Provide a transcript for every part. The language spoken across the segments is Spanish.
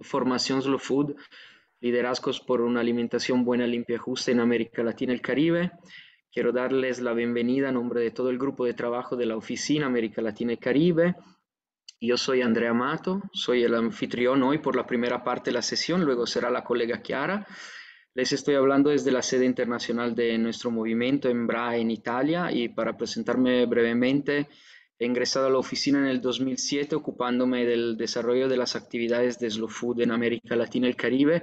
Formación Slow Food, liderazgos por una alimentación buena, limpia y justa en América Latina y el Caribe. Quiero darles la bienvenida a nombre de todo el grupo de trabajo de la Oficina América Latina y Caribe. Yo soy Andrea Mato, soy el anfitrión hoy por la primera parte de la sesión, luego será la colega Chiara. Les estoy hablando desde la sede internacional de nuestro movimiento en Bra, en Italia, y para presentarme brevemente, he ingresado a la oficina en el 2007 ocupándome del desarrollo de las actividades de Slow Food en América Latina y el Caribe,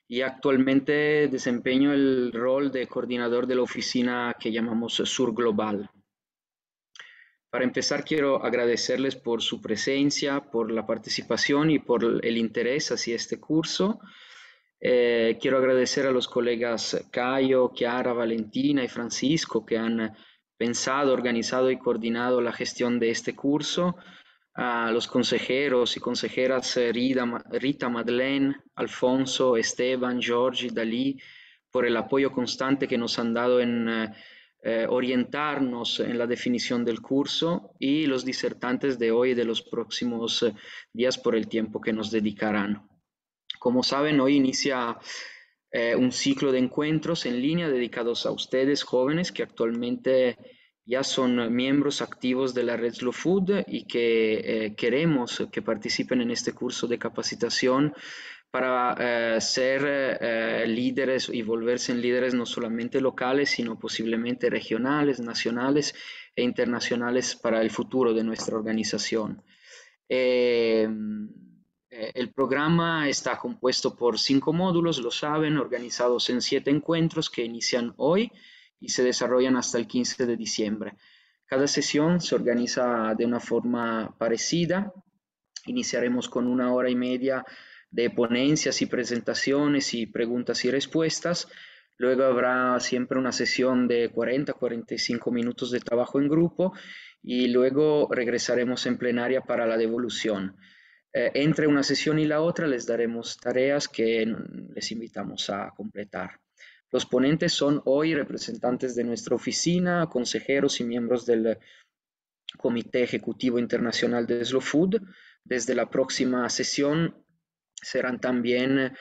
y actualmente desempeño el rol de coordinador de la oficina que llamamos Sur Global. Para empezar, quiero agradecerles por su presencia, por la participación y por el interés hacia este curso. Quiero agradecer a los colegas Caio, Chiara, Valentina y Francisco que han pensado, organizado y coordinado la gestión de este curso, a los consejeros y consejeras Rita, Madeleine, Alfonso, Esteban, Giorgi, Dalí, por el apoyo constante que nos han dado en orientarnos en la definición del curso, y los disertantes de hoy y de los próximos días por el tiempo que nos dedicarán. Como saben, hoy inicia un ciclo de encuentros en línea dedicados a ustedes, jóvenes, que actualmente ya son miembros activos de la red Slow Food y que queremos que participen en este curso de capacitación para ser líderes y volverse en líderes no solamente locales, sino posiblemente regionales, nacionales e internacionales para el futuro de nuestra organización. El programa está compuesto por 5 módulos, lo saben, organizados en 7 encuentros que inician hoy y se desarrollan hasta el 15 de diciembre. Cada sesión se organiza de una forma parecida. Iniciaremos con 1 hora y media de ponencias y presentaciones y preguntas y respuestas. Luego habrá siempre una sesión de 40-45 minutos de trabajo en grupo y luego regresaremos en plenaria para la devolución. Entre una sesión y la otra les daremos tareas que les invitamos a completar. Los ponentes son hoy representantes de nuestra oficina, consejeros y miembros del Comité Ejecutivo Internacional de Slow Food. Desde la próxima sesión serán también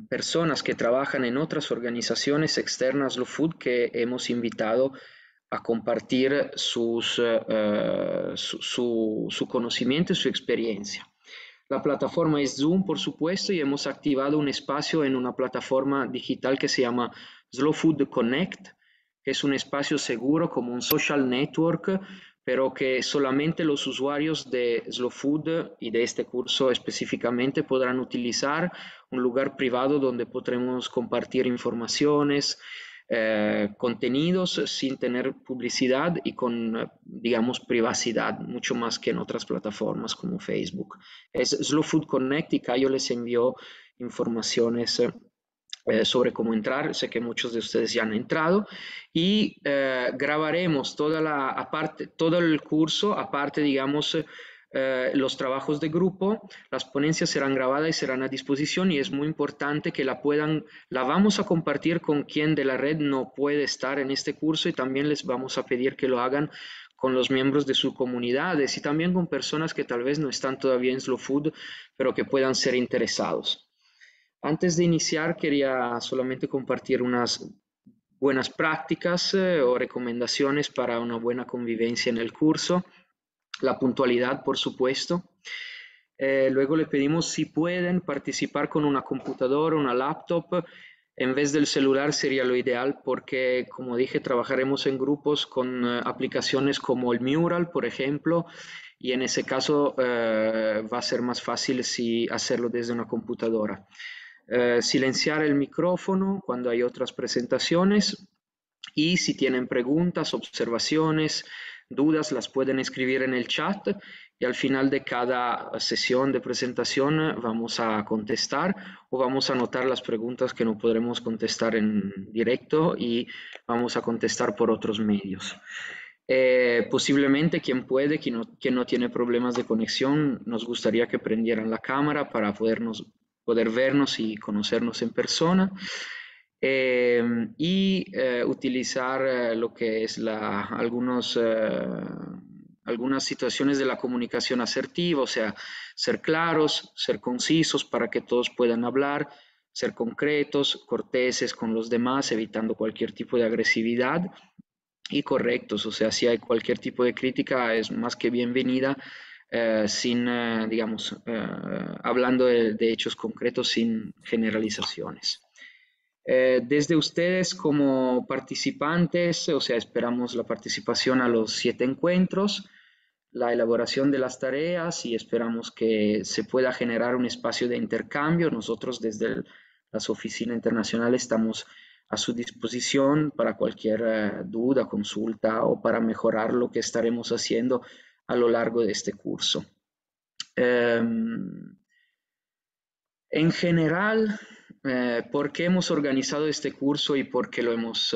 personas que trabajan en otras organizaciones externas Slow Food que hemos invitado a compartir su conocimiento y su experiencia. La plataforma es Zoom, por supuesto, y hemos activado un espacio en una plataforma digital que se llama Slow Food Connect, que es un espacio seguro como un social network, pero que solamente los usuarios de Slow Food y de este curso específicamente podrán utilizar, un lugar privado donde podremos compartir informaciones, contenidos sin tener publicidad y con, digamos, privacidad, mucho más que en otras plataformas como Facebook. Es Slow Food Connect y Caio les envió informaciones sobre cómo entrar. Sé que muchos de ustedes ya han entrado y grabaremos todo el curso, aparte, digamos, los trabajos de grupo. Las ponencias serán grabadas y serán a disposición, y es muy importante que la vamos a compartir con quien de la red no puede estar en este curso, y también les vamos a pedir que lo hagan con los miembros de sus comunidades y también con personas que tal vez no están todavía en Slow Food, pero que puedan ser interesados. Antes de iniciar, quería solamente compartir unas buenas prácticas o recomendaciones para una buena convivencia en el curso. La puntualidad, por supuesto. Luego le pedimos si pueden participar con una computadora, una laptop. En vez del celular sería lo ideal porque, como dije, trabajaremos en grupos con aplicaciones como el Mural, por ejemplo, y en ese caso va a ser más fácil si hacerlo desde una computadora. Silenciar el micrófono cuando hay otras presentaciones, y si tienen preguntas, observaciones, dudas, las pueden escribir en el chat, y al final de cada sesión de presentación vamos a contestar o vamos a anotar las preguntas que no podremos contestar en directo y vamos a contestar por otros medios. Posiblemente quien puede, quien no tiene problemas de conexión, nos gustaría que prendieran la cámara para poder vernos y conocernos en persona. Utilizar lo que es algunos algunas situaciones de la comunicación asertiva, o sea, ser claros, ser concisos para que todos puedan hablar, ser concretos, corteses con los demás, evitando cualquier tipo de agresividad, y correctos, o sea, si hay cualquier tipo de crítica es más que bienvenida, sin, digamos, hablando de hechos concretos, sin generalizaciones. Desde ustedes como participantes, o sea, esperamos la participación a los 7 encuentros, la elaboración de las tareas y esperamos que se pueda generar un espacio de intercambio. Nosotros desde las oficinas internacionales estamos a su disposición para cualquier duda, consulta o para mejorar lo que estaremos haciendo a lo largo de este curso. En general, ¿por qué hemos organizado este curso y por qué lo hemos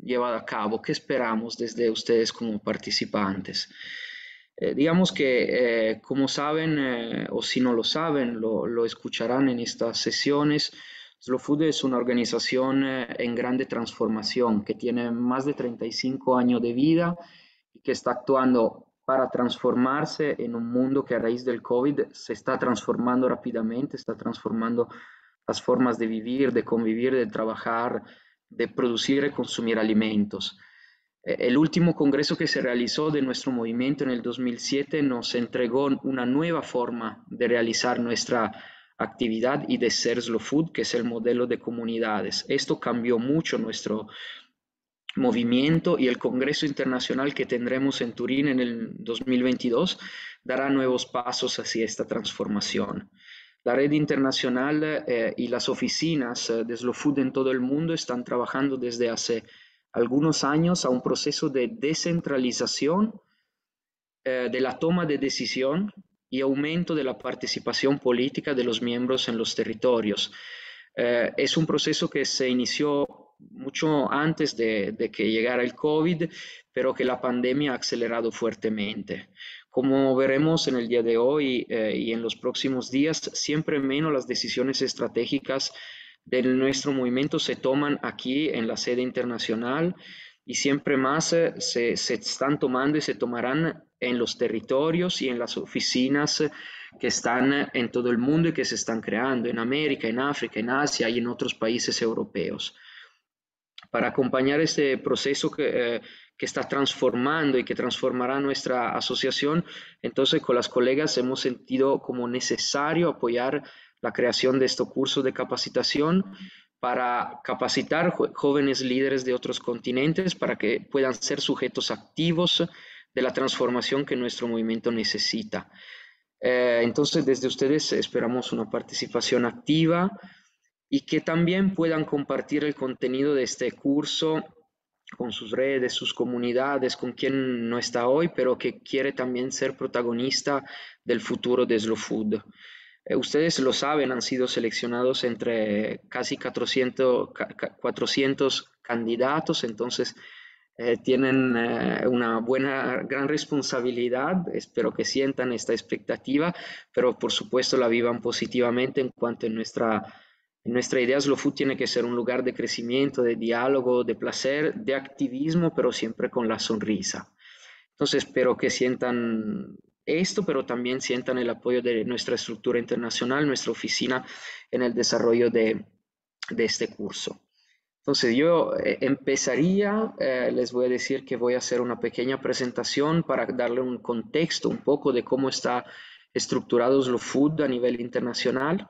llevado a cabo? ¿Qué esperamos desde ustedes como participantes? Digamos que, como saben, o si no lo saben, lo escucharán en estas sesiones, Slow Food es una organización en grande transformación que tiene más de 35 años de vida y que está actuando para transformarse en un mundo que a raíz del COVID se está transformando rápidamente, está transformando las formas de vivir, de convivir, de trabajar, de producir y consumir alimentos. El último congreso que se realizó de nuestro movimiento en el 2007 nos entregó una nueva forma de realizar nuestra actividad y de ser Slow Food, que es el modelo de comunidades. Esto cambió mucho nuestro movimiento y el Congreso Internacional que tendremos en Turín en el 2022 dará nuevos pasos hacia esta transformación. La red internacional y las oficinas de Slow Food en todo el mundo están trabajando desde hace algunos años a un proceso de descentralización de la toma de decisión y aumento de la participación política de los miembros en los territorios. Es un proceso que se inició mucho antes de que llegara el COVID, pero que la pandemia ha acelerado fuertemente. Como veremos en el día de hoy y en los próximos días, siempre menos las decisiones estratégicas de nuestro movimiento se toman aquí en la sede internacional y siempre más se están tomando y se tomarán en los territorios y en las oficinas que están en todo el mundo y que se están creando en América, en África, en Asia y en otros países europeos. Para acompañar este proceso que está transformando y que transformará nuestra asociación, entonces con las colegas hemos sentido como necesario apoyar la creación de este curso de capacitación para capacitar jóvenes líderes de otros continentes para que puedan ser sujetos activos de la transformación que nuestro movimiento necesita. Entonces, desde ustedes esperamos una participación activa y que también puedan compartir el contenido de este curso con sus redes, sus comunidades, con quien no está hoy, pero que quiere también ser protagonista del futuro de Slow Food. Ustedes lo saben, han sido seleccionados entre casi 400 candidatos, entonces tienen una gran responsabilidad, espero que sientan esta expectativa, pero por supuesto la vivan positivamente en cuanto en nuestra idea Slow Food tiene que ser un lugar de crecimiento, de diálogo, de placer, de activismo, pero siempre con la sonrisa. Entonces espero que sientan esto, pero también sientan el apoyo de nuestra estructura internacional, nuestra oficina en el desarrollo de este curso. Entonces yo empezaría, les voy a decir que voy a hacer una pequeña presentación para darle un contexto un poco de cómo está estructurado Slow Food a nivel internacional.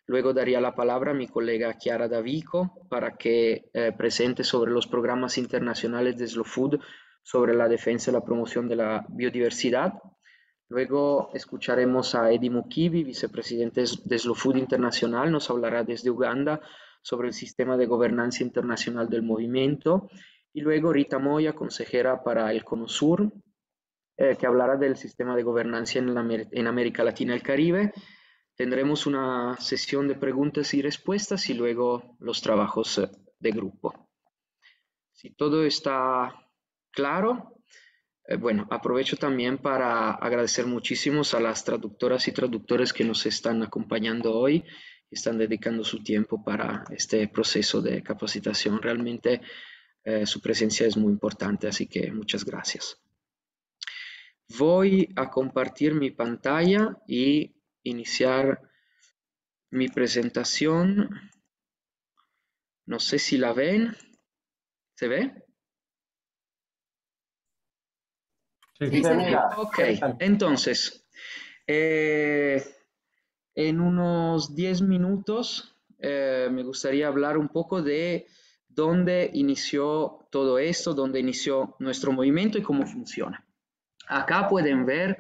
Luego daría la palabra a mi colega Chiara Davico para que presente sobre los programas internacionales de Slow Food sobre la defensa y la promoción de la biodiversidad. Luego escucharemos a Eddie Mukibi, vicepresidente de Slow Food Internacional, nos hablará desde Uganda sobre el sistema de gobernanza internacional del movimiento. Y luego Rita Moya, consejera para el Cono Sur, que hablará del sistema de gobernanza en América Latina y el Caribe. Tendremos una sesión de preguntas y respuestas y luego los trabajos de grupo. Si todo está claro, bueno, aprovecho también para agradecer muchísimo a las traductoras y traductores que nos están acompañando hoy y están dedicando su tiempo para este proceso de capacitación. Realmente su presencia es muy importante, así que muchas gracias. Voy a compartir mi pantalla y iniciar mi presentación. No sé si la ven. ¿Se ve? Sí, Sí, se se ve. mira. Ok, Perfecto. entonces, eh, en unos 10 minutos me gustaría hablar un poco de dónde inició todo esto, dónde inició nuestro movimiento y cómo funciona. Acá pueden ver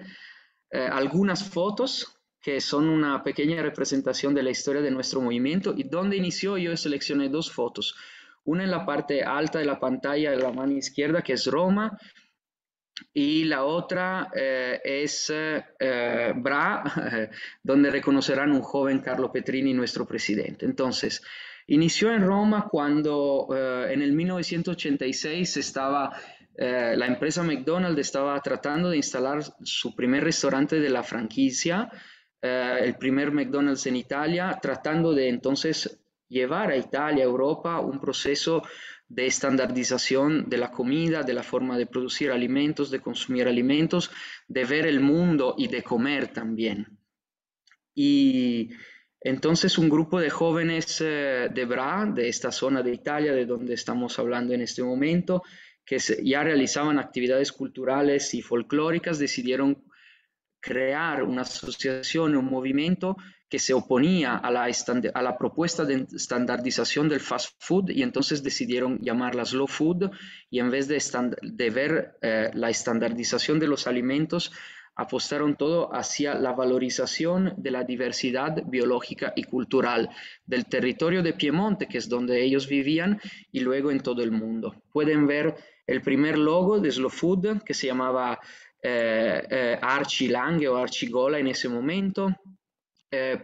algunas fotos que son una pequeña representación de la historia de nuestro movimiento y dónde inició. Yo seleccioné dos fotos. Una en la parte alta de la pantalla de la mano izquierda, que es Roma, y la otra es Bra, donde reconocerán un joven Carlo Petrini, nuestro presidente. Entonces, inició en Roma cuando en el 1986 la empresa McDonald's estaba tratando de instalar su primer restaurante de la franquicia, el primer McDonald's en Italia, tratando de entonces llevar a Italia, a Europa, un proceso de estandarización de la comida, de la forma de producir alimentos, de consumir alimentos, de ver el mundo y de comer también. Y entonces un grupo de jóvenes de Bra, de esta zona de Italia, de donde estamos hablando en este momento, que ya realizaban actividades culturales y folclóricas, decidieron crear una asociación, un movimiento que se oponía a la propuesta de estandarización del fast food y entonces decidieron llamarla slow food y en vez de ver la estandarización de los alimentos, apostaron todo hacia la valorización de la diversidad biológica y cultural del territorio de Piemonte, que es donde ellos vivían, y luego en todo el mundo. Pueden ver el primer logo de Slow Food, que se llamaba Archie Lange o Archigola en ese momento.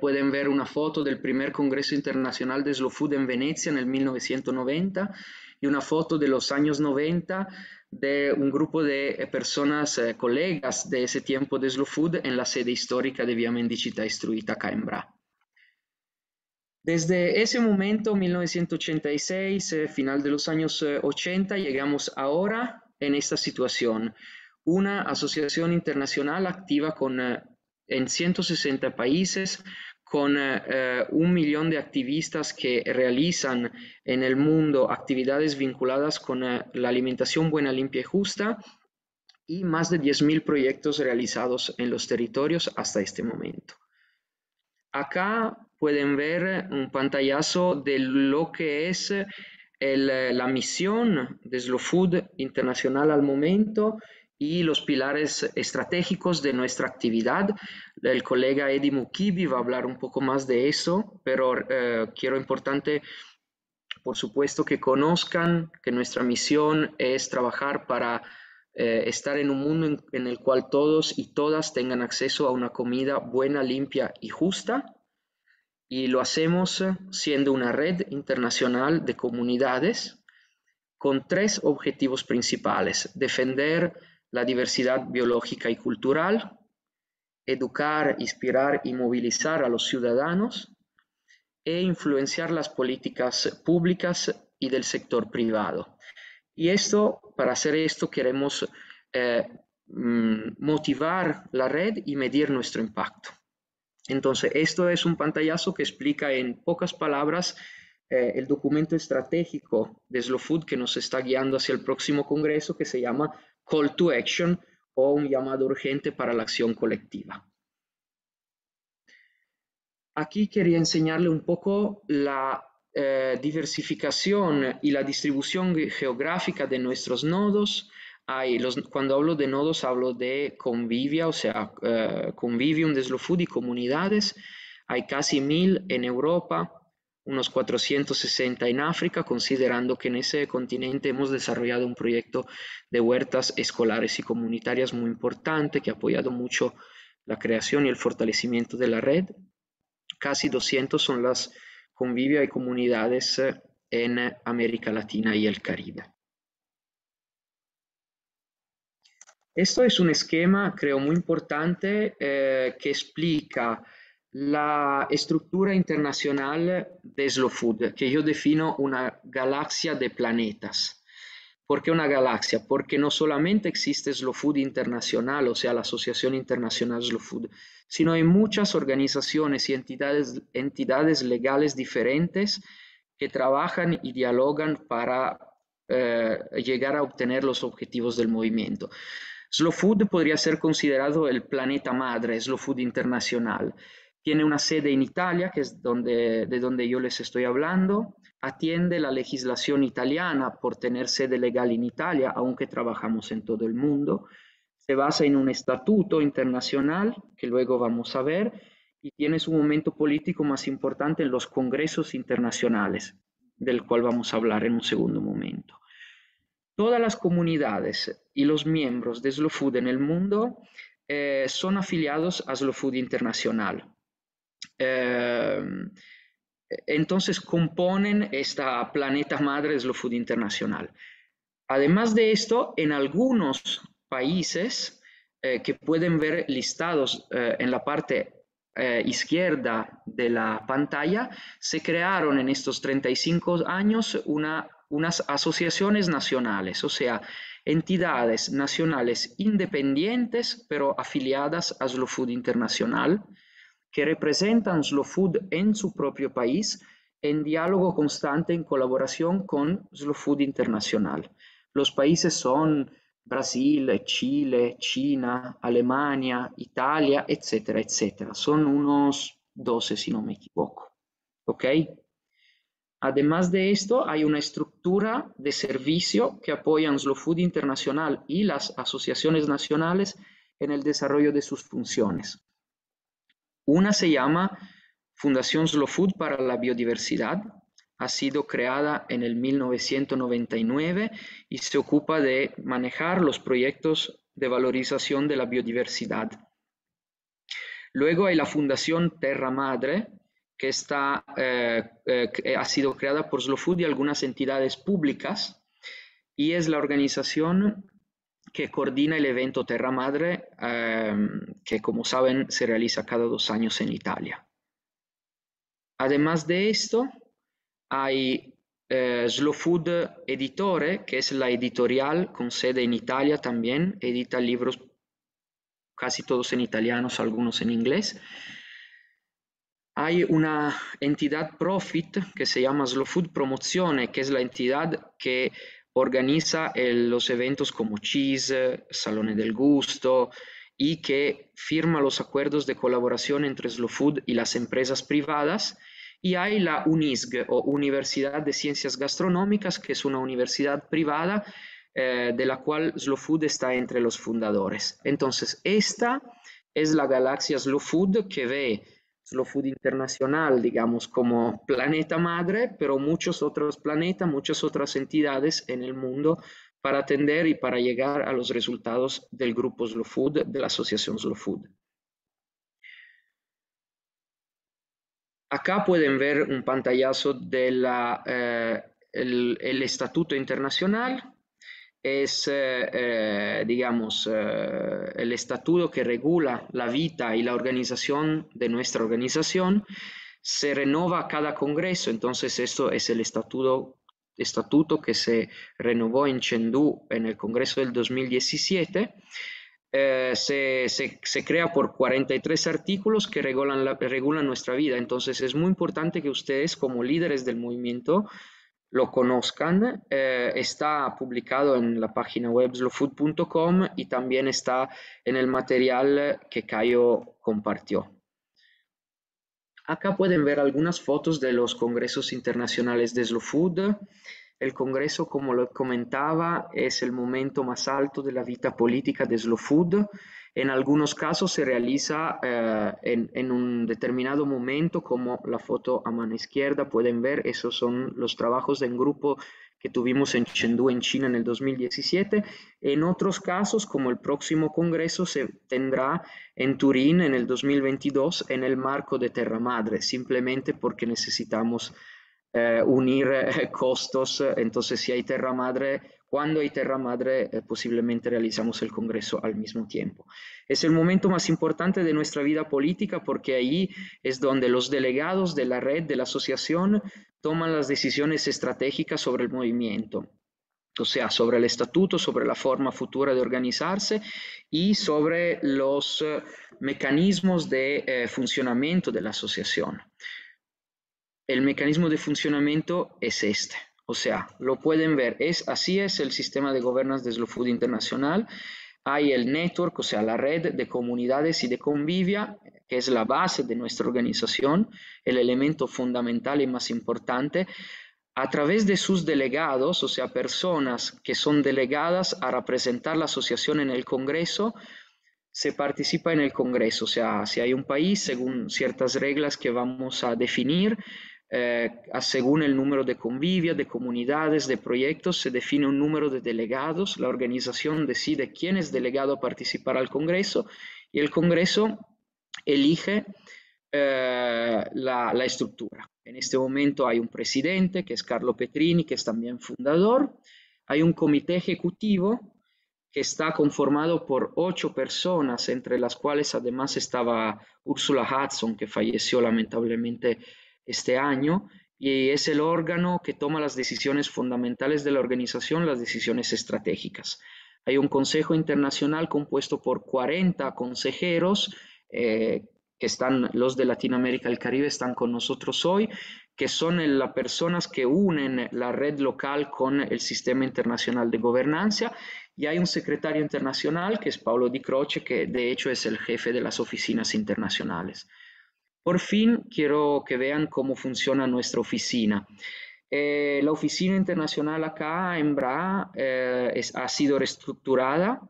Pueden ver una foto del primer Congreso Internacional de Slow Food en Venecia en el 1990 y una foto de los años 90 de un grupo de personas, colegas de ese tiempo de Slow Food en la sede histórica de Via Mendicità Istruita acá en Bra. Desde ese momento, 1986, final de los años 80, llegamos ahora en esta situación. Una asociación internacional activa en 160 países, con 1 millón de activistas que realizan en el mundo actividades vinculadas con la alimentación buena, limpia y justa, y más de 10.000 proyectos realizados en los territorios hasta este momento. Acá pueden ver un pantallazo de lo que es la misión de Slow Food Internacional al momento y los pilares estratégicos de nuestra actividad. El colega Eddie Mukibi va a hablar un poco más de eso, pero quiero importante, por supuesto, que conozcan que nuestra misión es trabajar para estar en un mundo en el cual todos y todas tengan acceso a una comida buena, limpia y justa. Y lo hacemos siendo una red internacional de comunidades con 3 objetivos principales: defender la diversidad biológica y cultural, educar, inspirar y movilizar a los ciudadanos e influenciar las políticas públicas y del sector privado. Y para hacer esto queremos motivar la red y medir nuestro impacto. Entonces, esto es un pantallazo que explica en pocas palabras el documento estratégico de Slow Food que nos está guiando hacia el próximo congreso, que se llama Call to Action o un llamado urgente para la acción colectiva. Aquí quería enseñarle un poco la diversificación y la distribución geográfica de nuestros nodos. Cuando hablo de nodos hablo de convivia, o sea, convivium de Slow Food y comunidades. Hay casi 1.000 en Europa, unos 460 en África, considerando que en ese continente hemos desarrollado un proyecto de huertas escolares y comunitarias muy importante que ha apoyado mucho la creación y el fortalecimiento de la red. Casi 200 son las convivia y comunidades en América Latina y el Caribe. Esto es un esquema, creo, muy importante que explica la estructura internacional de Slow Food, que yo defino una galaxia de planetas. ¿Por qué una galaxia? Porque no solamente existe Slow Food Internacional, o sea, la Asociación Internacional Slow Food, sino hay muchas organizaciones y entidades legales diferentes que trabajan y dialogan para llegar a obtener los objetivos del movimiento. Slow Food podría ser considerado el planeta madre, Slow Food Internacional. Tiene una sede en Italia, que es de donde yo les estoy hablando. Atiende la legislación italiana por tener sede legal en Italia, aunque trabajamos en todo el mundo. Se basa en un estatuto internacional, que luego vamos a ver, y tiene su momento político más importante en los congresos internacionales, del cual vamos a hablar en un segundo momento. Todas las comunidades y los miembros de Slow Food en el mundo son afiliados a Slow Food Internacional. Entonces componen esta planeta madre Slow Food Internacional. Además de esto, en algunos países que pueden ver listados en la parte izquierda de la pantalla, se crearon en estos 35 años unas asociaciones nacionales, o sea, entidades nacionales independientes pero afiliadas a Slow Food Internacional, que representan Slow Food en su propio país en diálogo constante, en colaboración con Slow Food Internacional. Los países son Brasil, Chile, China, Alemania, Italia, etcétera, etcétera. Son unos 12, si no me equivoco. ¿Ok? Además de esto, hay una estructura de servicio que apoyan Slow Food Internacional y las asociaciones nacionales en el desarrollo de sus funciones. Una se llama Fundación Slow Food para la Biodiversidad. Ha sido creada en el 1999 y se ocupa de manejar los proyectos de valorización de la biodiversidad. Luego hay la Fundación Terra Madre, que ha sido creada por Slow Food y algunas entidades públicas, y es la organización que coordina el evento Terra Madre, que como saben se realiza cada 2 años en Italia. Además de esto, hay Slow Food Editore, que es la editorial con sede en Italia también, edita libros casi todos en italiano, algunos en inglés. Hay una entidad profit que se llama Slow Food Promozione, que es la entidad que organiza los eventos como Cheese, Salone del Gusto, y que firma los acuerdos de colaboración entre Slow Food y las empresas privadas. Y hay la UNISG, o Universidad de Ciencias Gastronómicas, que es una universidad privada de la cual Slow Food está entre los fundadores. Entonces, esta es la galaxia Slow Food, que ve Slow Food Internacional, digamos, como planeta madre, pero muchos otros planetas, muchas otras entidades en el mundo para atender y para llegar a los resultados del grupo Slow Food, de la asociación Slow Food. Acá pueden ver un pantallazo del Estatuto Internacional. Es, digamos, el estatuto que regula la vida y la organización de nuestra organización. Se renova cada congreso, entonces esto es el estatuto que se renovó en Chengdu en el congreso del 2017. Se crea por 43 artículos que regulan nuestra vida, entonces es muy importante que ustedes como líderes del movimiento lo conozcan. Está publicado en la página web slowfood.com y también está en el material que Caio compartió. Acá pueden ver algunas fotos de los congresos internacionales de Slow Food. El congreso, como lo comentaba, es el momento más alto de la vida política de Slow Food. En algunos casos se realiza en un determinado momento, como la foto a mano izquierda, pueden ver, esos son los trabajos en grupo que tuvimos en Chengdu, en China, en el 2017. En otros casos, como el próximo congreso, se tendrá en Turín en el 2022 en el marco de Terra Madre, simplemente porque necesitamos unir costos. Entonces, si hay Terra Madre, cuando hay Terra Madre, posiblemente realizamos el congreso al mismo tiempo. Es el momento más importante de nuestra vida política porque ahí es donde los delegados de la red, de la asociación, toman las decisiones estratégicas sobre el movimiento. o sea, sobre el estatuto, sobre la forma futura de organizarse y sobre los mecanismos de funcionamiento de la asociación. El mecanismo de funcionamiento es este, o sea, lo pueden ver, así es el sistema de governance de Slow Food Internacional. Hay el network, o sea, la red de comunidades y de convivia, que es la base de nuestra organización, el elemento fundamental y más importante. A través de sus delegados, o sea, personas que son delegadas a representar la asociación en el Congreso, se participa en el Congreso, o sea, si hay un país, según ciertas reglas que vamos a definir, según el número de convivia, de comunidades, de proyectos, se define un número de delegados, la organización decide quién es delegado a participar al Congreso y el Congreso elige la estructura. En este momento hay un presidente, que es Carlo Petrini, que es también fundador, hay un comité ejecutivo que está conformado por 8 personas, entre las cuales además estaba Ursula Hudson, que falleció lamentablemente este año, y es el órgano que toma las decisiones fundamentales de la organización, las decisiones estratégicas. Hay un consejo internacional compuesto por 40 consejeros, que están, los de Latinoamérica y el Caribe están con nosotros hoy, que son las personas que unen la red local con el sistema internacional de gobernanza, y hay un secretario internacional que es Paolo Di Croce, que de hecho es el jefe de las oficinas internacionales. Por fin quiero que vean cómo funciona nuestra oficina. La oficina internacional acá en BRA ha sido reestructurada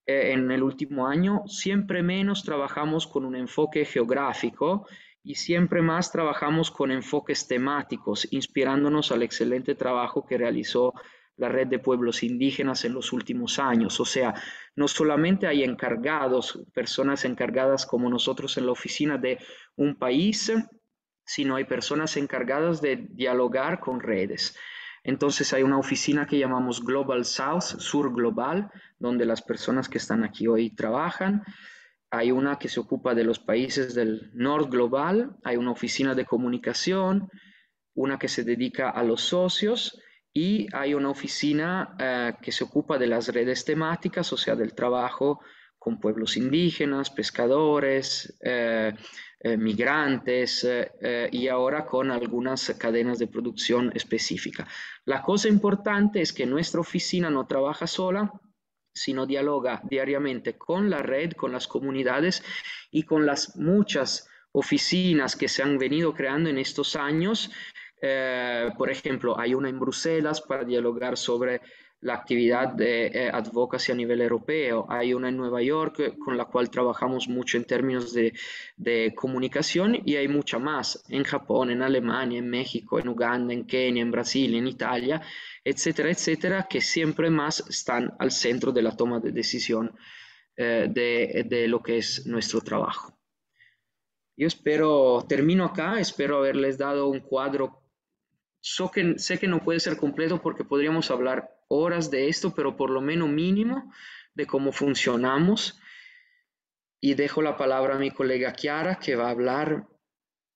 en el último año. Siempre menos trabajamos con un enfoque geográfico y siempre más trabajamos con enfoques temáticos, inspirándonos al excelente trabajo que realizó la red de pueblos indígenas en los últimos años. O sea, no solamente hay encargados, personas encargadas como nosotros en la oficina de un país, sino hay personas encargadas de dialogar con redes. Entonces hay una oficina que llamamos Global South, Sur Global, donde las personas que están aquí hoy trabajan. Hay una que se ocupa de los países del North Global, hay una oficina de comunicación, una que se dedica a los socios, y hay una oficina que se ocupa de las redes temáticas, o sea, del trabajo con pueblos indígenas, pescadores, migrantes y ahora con algunas cadenas de producción específica. La cosa importante es que nuestra oficina no trabaja sola, sino dialoga diariamente con la red, con las comunidades y con las muchas oficinas que se han venido creando en estos años. Por ejemplo, hay una en Bruselas para dialogar sobre la actividad de advocacy a nivel europeo. Hay una en Nueva York con la cual trabajamos mucho en términos de comunicación, y hay mucha más en Japón, en Alemania, en México, en Uganda, en Kenia, en Brasil, en Italia, etcétera, etcétera, que siempre más están al centro de la toma de decisión de lo que es nuestro trabajo. Yo termino acá, espero haberles dado un cuadro. Sé que no puede ser completo porque podríamos hablar horas de esto, pero por lo menos mínimo de cómo funcionamos. Y dejo la palabra a mi colega Chiara, que va a hablar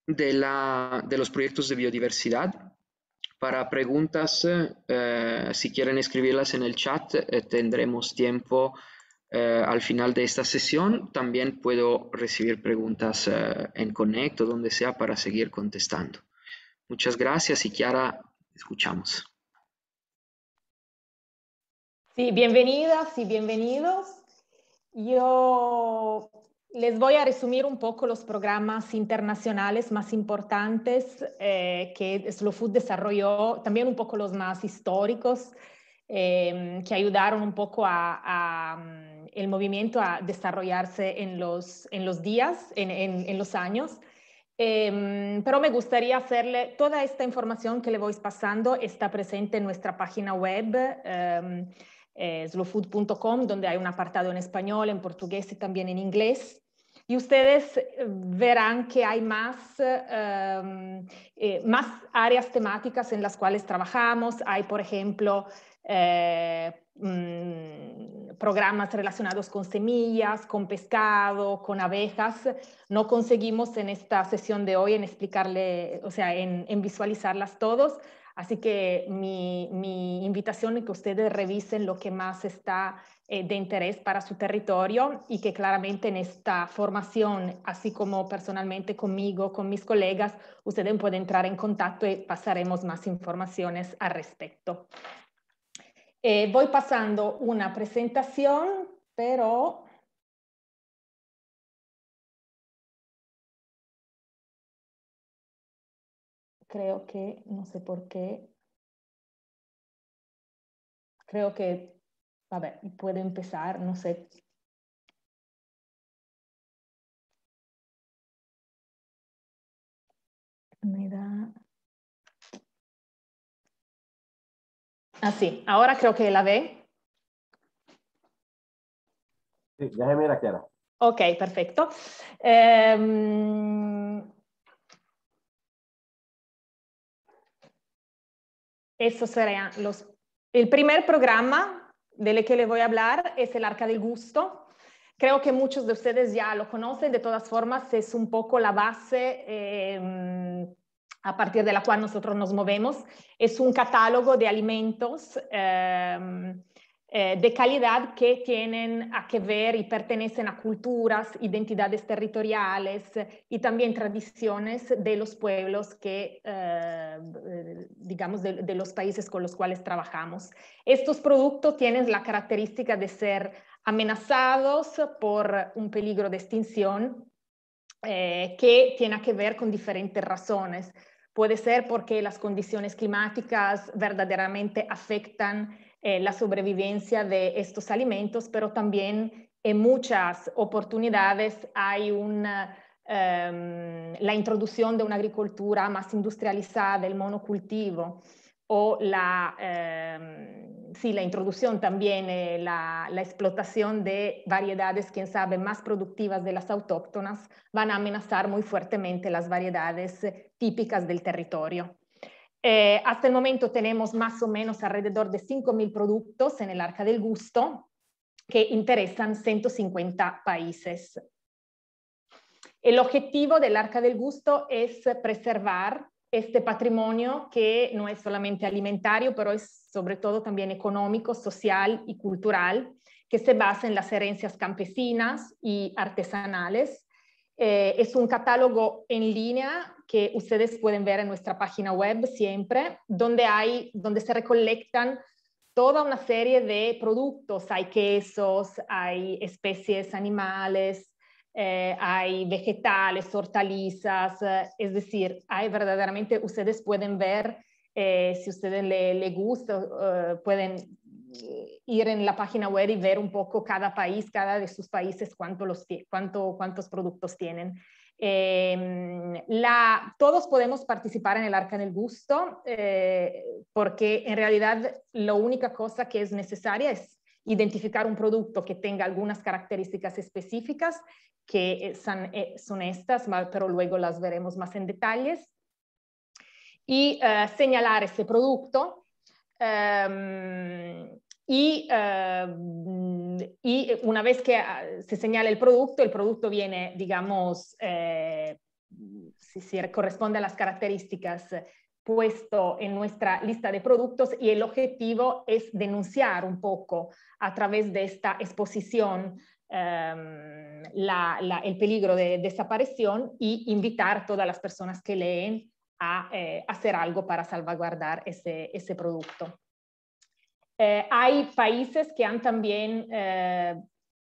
de los proyectos de biodiversidad. Para preguntas, si quieren escribirlas en el chat, tendremos tiempo al final de esta sesión. También puedo recibir preguntas en Connect o donde sea para seguir contestando. Muchas gracias y Chiara, escuchamos. Sí, bienvenidas y bienvenidos. Yo les voy a resumir un poco los programas internacionales más importantes que Slow Food desarrolló, también un poco los más históricos que ayudaron un poco el movimiento a desarrollarse en los días, en los años. Pero me gustaría hacerle toda esta información que le voy pasando está presente en nuestra página web slowfood.com, donde hay un apartado en español, en portugués y también en inglés. Y ustedes verán que hay más áreas temáticas en las cuales trabajamos. Hay, por ejemplo, programas relacionados con semillas, con pescado, con abejas. No conseguimos en esta sesión de hoy en explicarle, o sea, en visualizarlas todos. Así que mi invitación es que ustedes revisen lo que más está de interés para su territorio y que claramente en esta formación, así como personalmente conmigo, con mis colegas, ustedes pueden entrar en contacto y pasaremos más informaciones al respecto. Voy pasando una presentación, pero creo que, no sé por qué, creo que, vabbè, puedo empezar, no sé. Me da... Ah, sí, ahora creo que la ve. Sí, ya se mira, Chiara. Ok, perfecto. Estos serían el primer programa del que les voy a hablar es el Arca del Gusto. Creo que muchos de ustedes ya lo conocen, de todas formas es un poco la base a partir de la cual nosotros nos movemos. Es un catálogo de alimentos de calidad que tienen a que ver y pertenecen a culturas, identidades territoriales y también tradiciones de los pueblos que, digamos, de los países con los cuales trabajamos. Estos productos tienen la característica de ser amenazados por un peligro de extinción que tiene que ver con diferentes razones. Puede ser porque las condiciones climáticas verdaderamente afectan la sobrevivencia de estos alimentos, pero también en muchas oportunidades hay la introducción de una agricultura más industrializada, el monocultivo, o la introducción también, la explotación de variedades, quién sabe, más productivas de las autóctonas, van a amenazar muy fuertemente las variedades típicas del territorio. Hasta el momento tenemos más o menos alrededor de 5.000 productos en el Arca del Gusto que interesan 150 países. El objetivo del Arca del Gusto es preservar este patrimonio que no es solamente alimentario, pero es sobre todo también económico, social y cultural, que se basa en las herencias campesinas y artesanales. Es un catálogo en línea que ustedes pueden ver en nuestra página web siempre, donde se recolectan toda una serie de productos. Hay quesos, hay especies animales, hay vegetales, hortalizas, es decir, hay verdaderamente, ustedes pueden ver, si a ustedes les gusta, pueden ir en la página web y ver un poco cada país, cada de sus países, cuántos productos tienen. Todos podemos participar en el Arca del Gusto porque en realidad la única cosa que es necesaria es identificar un producto que tenga algunas características específicas que son estas, pero luego las veremos más en detalles, y señalar ese producto y una vez que se señala el producto viene, digamos, si corresponde a las características, puesto en nuestra lista de productos, y el objetivo es denunciar un poco a través de esta exposición el peligro de desaparición y invitar a todas las personas que leen a hacer algo para salvaguardar ese producto. Hay países que han también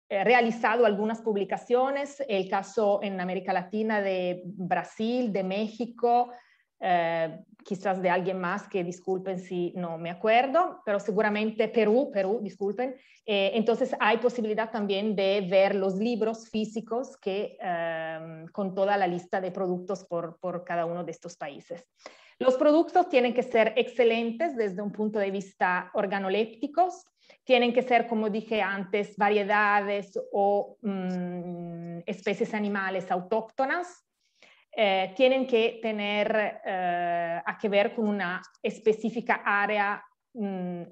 realizado algunas publicaciones, el caso en América Latina de Brasil, de México, quizás de alguien más que disculpen si no me acuerdo, pero seguramente Perú, disculpen. Entonces hay posibilidad también de ver los libros físicos con toda la lista de productos por cada uno de estos países. Los productos tienen que ser excelentes desde un punto de vista organolépticos, tienen que ser, como dije antes, variedades o especies animales autóctonas, tienen que tener a que ver con una específica área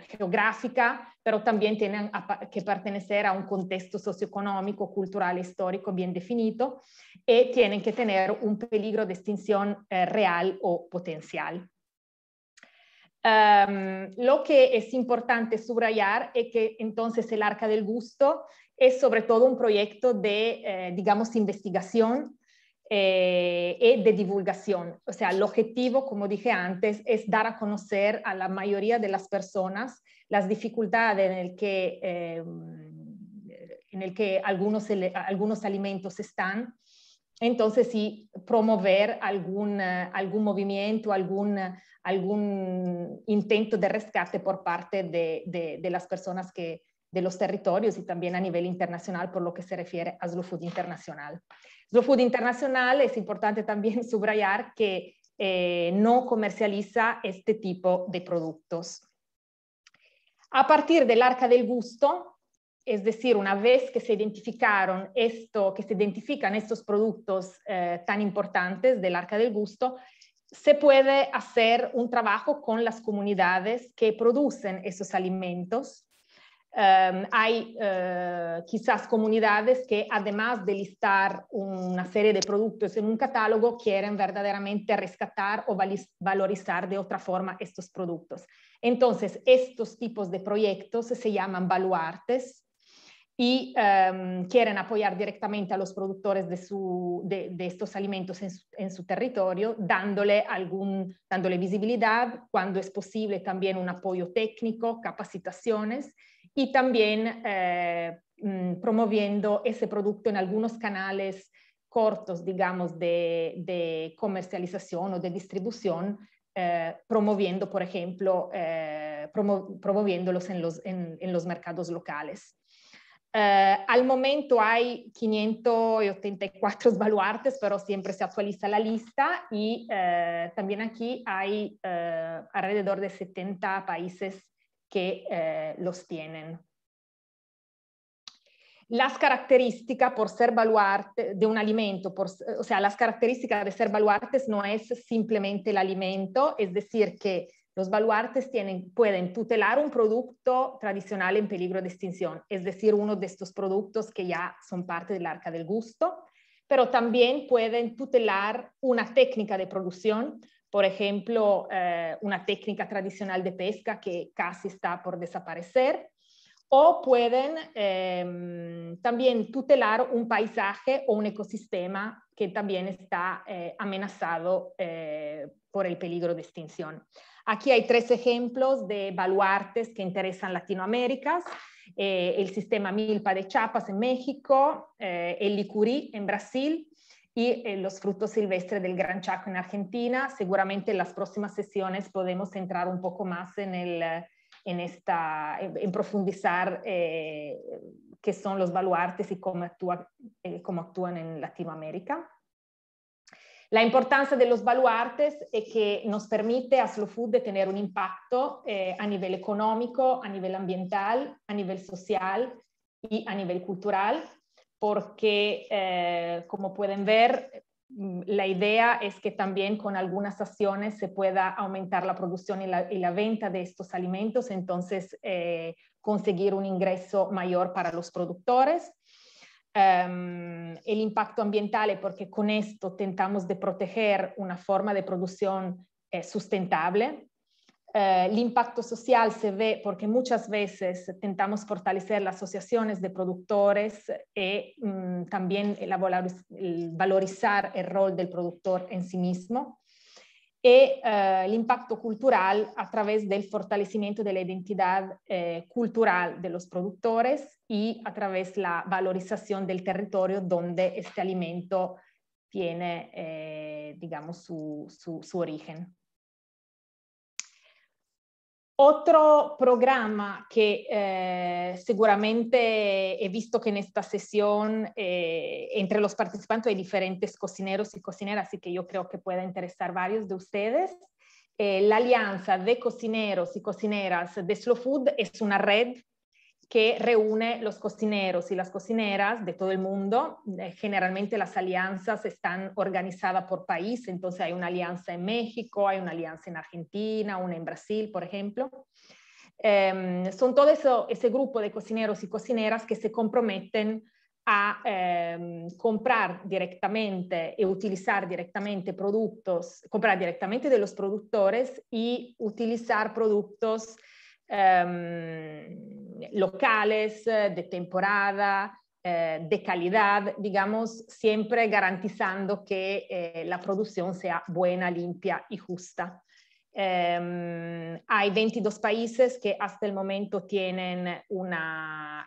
geográfica, pero también tienen que pertenecer a un contexto socioeconómico, cultural, histórico bien definido, y tienen que tener un peligro de extinción real o potencial. Lo que es importante subrayar es que entonces el Arca del Gusto es sobre todo un proyecto de, digamos, investigación y de divulgación. O sea, el objetivo, como dije antes, es dar a conocer a la mayoría de las personas las dificultades en el que algunos alimentos están. Entonces, sí, promover algún movimiento, algún intento de rescate por parte de las personas de los territorios y también a nivel internacional por lo que se refiere a Slow Food Internacional. Slow Food Internacional es importante también subrayar que no comercializa este tipo de productos. A partir del Arca del Gusto, es decir, una vez que se identifican estos productos tan importantes del Arca del Gusto, se puede hacer un trabajo con las comunidades que producen esos alimentos. Hay quizás comunidades que además de listar una serie de productos en un catálogo quieren verdaderamente rescatar o valorizar de otra forma estos productos. Entonces, estos tipos de proyectos se llaman baluartes y quieren apoyar directamente a los productores de estos alimentos en su territorio, dándole visibilidad, cuando es posible también un apoyo técnico, capacitaciones y también promoviendo ese producto en algunos canales cortos, digamos, de comercialización o de distribución, promoviendo, por ejemplo, promoviéndolos en los mercados locales. Al momento hay 584 baluartes, pero siempre se actualiza la lista y también aquí hay alrededor de 70 países que los tienen. Las características por ser baluarte de un alimento, o sea, las características de ser baluartes no es simplemente el alimento, es decir, que los baluartes pueden tutelar un producto tradicional en peligro de extinción, es decir, uno de estos productos que ya son parte del Arca del Gusto, pero también pueden tutelar una técnica de producción, por ejemplo, una técnica tradicional de pesca que casi está por desaparecer, o pueden también tutelar un paisaje o un ecosistema que también está amenazado por el peligro de extinción. Aquí hay 3 ejemplos de baluartes que interesan Latinoamérica: el sistema Milpa de Chiapas en México, el Licurí en Brasil y los frutos silvestres del Gran Chaco en Argentina. Seguramente en las próximas sesiones podemos entrar un poco más en profundizar qué son los baluartes y cómo actúan en Latinoamérica. La importancia de los baluartes es que nos permite a Slow Food de tener un impacto a nivel económico, a nivel ambiental, a nivel social y a nivel cultural, porque como pueden ver, la idea es que también con algunas acciones se pueda aumentar la producción y la venta de estos alimentos, entonces conseguir un ingreso mayor para los productores. El impacto ambiental es porque con esto tentamos de proteger una forma de producción sustentable. El impacto social se ve porque muchas veces tentamos fortalecer las asociaciones de productores y también valorizar el rol del productor en sí mismo. Y el impacto cultural a través del fortalecimiento de la identidad cultural de los productores y a través de la valorización del territorio donde este alimento tiene, digamos, su origen. Otro programa que seguramente he visto que en esta sesión entre los participantes hay diferentes cocineros y cocineras, así que yo creo que pueda interesar varios de ustedes. La Alianza de Cocineros y Cocineras de Slow Food es una red que reúne los cocineros y las cocineras de todo el mundo. Generalmente las alianzas están organizadas por país, entonces hay una alianza en México, hay una alianza en Argentina, una en Brasil, por ejemplo. Son todo ese grupo de cocineros y cocineras que se comprometen a comprar directamente y utilizar directamente productos, comprar directamente de los productores y utilizar productos locales, de temporada, de calidad, digamos, siempre garantizando que la producción sea buena, limpia y justa. Hay 22 países que hasta el momento tienen la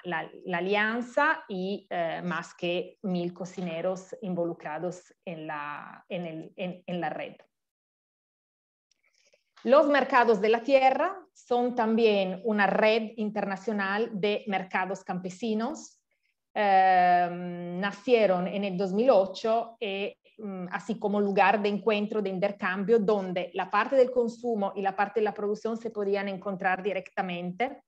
alianza y más que 1000 cocineros involucrados en la red. Los mercados de la tierra son también una red internacional de mercados campesinos. Nacieron en el 2008 así como lugar de encuentro, de intercambio, donde la parte del consumo y la parte de la producción se podían encontrar directamente.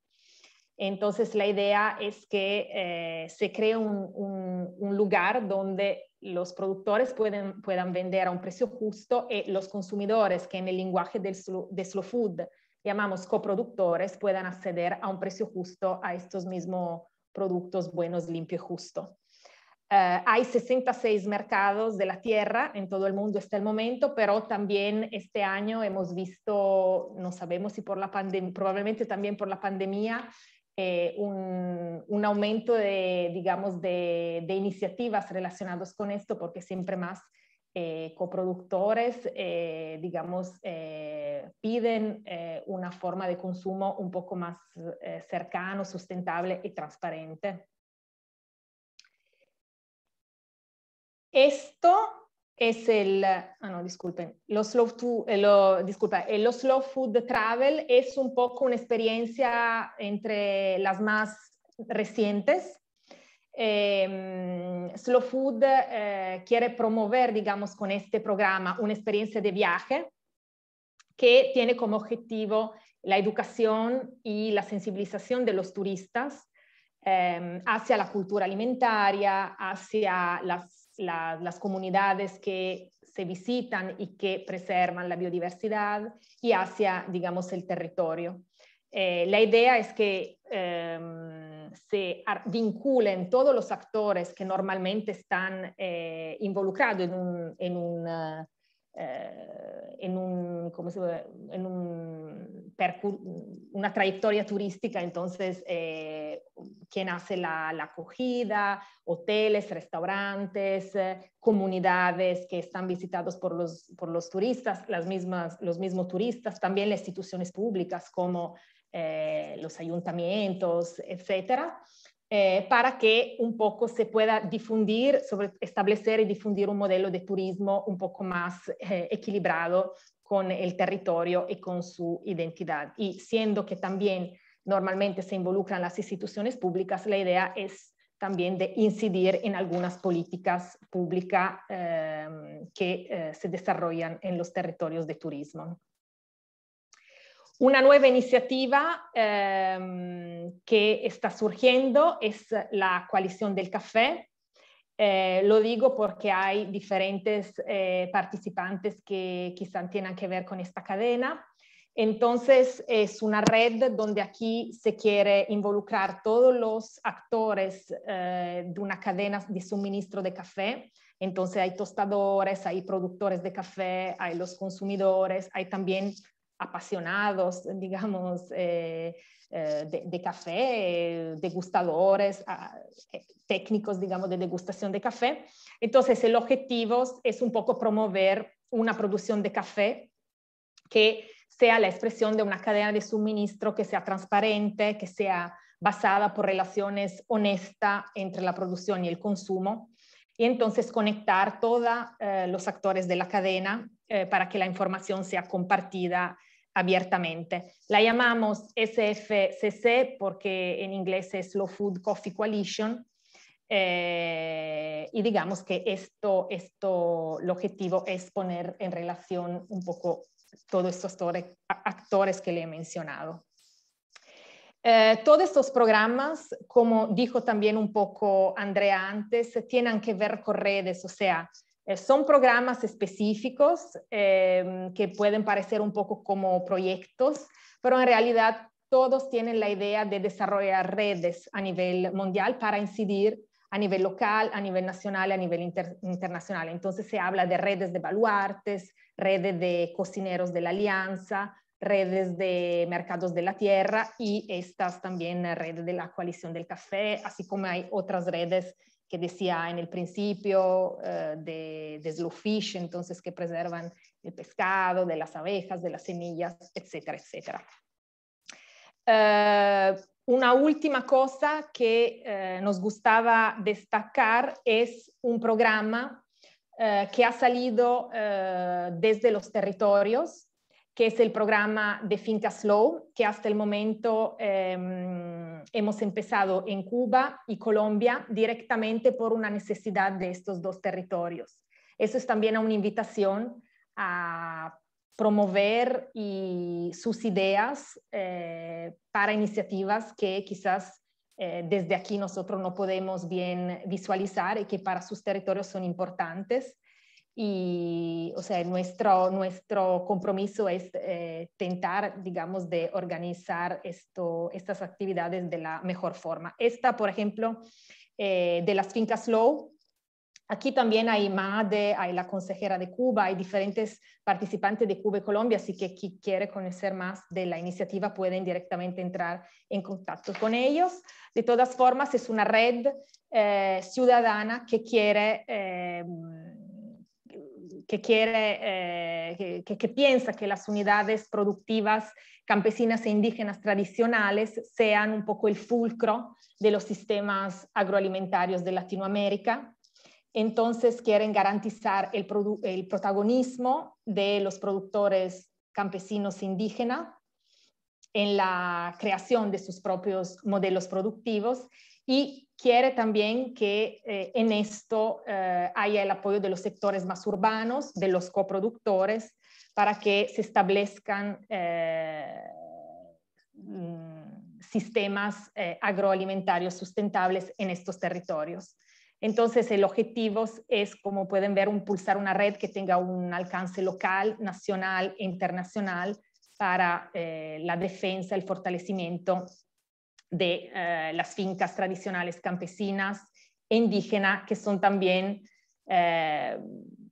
Entonces la idea es que se cree un lugar donde los productores puedan vender a un precio justo y los consumidores, que en el lenguaje de Slow Food llamamos coproductores, puedan acceder a un precio justo a estos mismos productos buenos, limpios y justos. Hay 66 mercados de la tierra en todo el mundo hasta el momento, pero también este año hemos visto, no sabemos si por la pandemia, probablemente también por la pandemia, un aumento digamos, de iniciativas relacionadas con esto, porque siempre más coproductores, digamos, piden una forma de consumo un poco más cercano, sustentable y transparente. Esto es lo slow food travel es un poco una experiencia entre las más recientes. Slow Food quiere promover, digamos, con este programa una experiencia de viaje que tiene como objetivo la educación y la sensibilización de los turistas hacia la cultura alimentaria, hacia las comunidades que se visitan y que preservan la biodiversidad y hacia, digamos, el territorio. La idea es que se vinculen todos los actores que normalmente están involucrados una trayectoria turística. Entonces, quien hace la acogida, hoteles, restaurantes, comunidades que están visitados por los turistas, los mismos turistas, también las instituciones públicas como los ayuntamientos, etcétera. Para que un poco se pueda difundir, establecer y difundir un modelo de turismo un poco más equilibrado con el territorio y con su identidad. Y siendo que también normalmente se involucran las instituciones públicas, la idea es también de incidir en algunas políticas públicas que se desarrollan en los territorios de turismo. Una nueva iniciativa que está surgiendo es la Coalición del Café. Lo digo porque hay diferentes participantes que quizás tengan que ver con esta cadena. Entonces es una red donde aquí se quiere involucrar todos los actores de una cadena de suministro de café. Entonces hay tostadores, hay productores de café, hay los consumidores, hay también apasionados, digamos, de café, degustadores, técnicos, digamos, de degustación de café. Entonces, el objetivo es un poco promover una producción de café que sea la expresión de una cadena de suministro que sea transparente, que sea basada por relaciones honestas entre la producción y el consumo, y entonces conectar todos los actores de la cadena para que la información sea compartida abiertamente. La llamamos SFCC porque en inglés es Slow Food Coffee Coalition, y digamos que el objetivo es poner en relación un poco todos estos actores que le he mencionado. Todos estos programas, como dijo también un poco Andrea antes, tienen que ver con redes, o sea, son programas específicos que pueden parecer un poco como proyectos, pero en realidad todos tienen la idea de desarrollar redes a nivel mundial para incidir a nivel local, a nivel nacional, a nivel internacional. Entonces se habla de redes de baluartes, redes de cocineros de la Alianza, redes de mercados de la tierra y estas también redes de la coalición del café, así como hay otras redes que decía en el principio de slow fish, entonces que preservan el pescado, de las abejas, de las semillas, etcétera, etcétera. Una última cosa que nos gustaba destacar es un programa que ha salido desde los territorios, que es el programa de Finca Slow, que hasta el momento hemos empezado en Cuba y Colombia directamente por una necesidad de estos dos territorios. Eso es también una invitación a promover sus ideas para iniciativas que quizás desde aquí nosotros no podemos bien visualizar y que para sus territorios son importantes. Y, o sea, nuestro compromiso es tentar, digamos, de organizar estas actividades de la mejor forma. Esta, por ejemplo, de las fincas Slow, aquí también hay MADE, hay la consejera de Cuba, hay diferentes participantes de Cuba y Colombia, así que quien quiere conocer más de la iniciativa pueden directamente entrar en contacto con ellos. De todas formas, es una red ciudadana que piensa que las unidades productivas campesinas e indígenas tradicionales sean un poco el fulcro de los sistemas agroalimentarios de Latinoamérica. Entonces quieren garantizar el protagonismo de los productores campesinos indígenas en la creación de sus propios modelos productivos y quiere también que en esto haya el apoyo de los sectores más urbanos, de los coproductores, para que se establezcan sistemas agroalimentarios sustentables en estos territorios. Entonces el objetivo es, como pueden ver, impulsar una red que tenga un alcance local, nacional e internacional para la defensa, el fortalecimiento de las fincas tradicionales campesinas e indígenas, que son también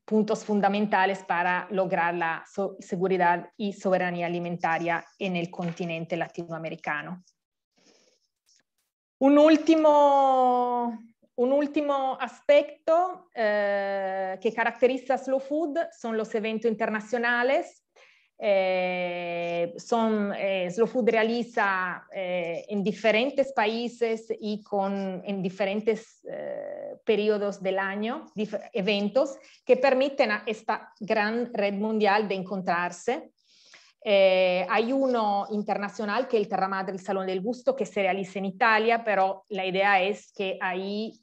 puntos fundamentales para lograr la seguridad y soberanía alimentaria en el continente latinoamericano. Un último aspecto que caracteriza a Slow Food son los eventos internacionales. Slow Food realiza en diferentes países y en diferentes periodos del año eventos que permiten a esta gran red mundial de encontrarse. Hay uno internacional que es el Terra Madre, el Salón del Gusto, que se realiza en Italia, pero la idea es que ahí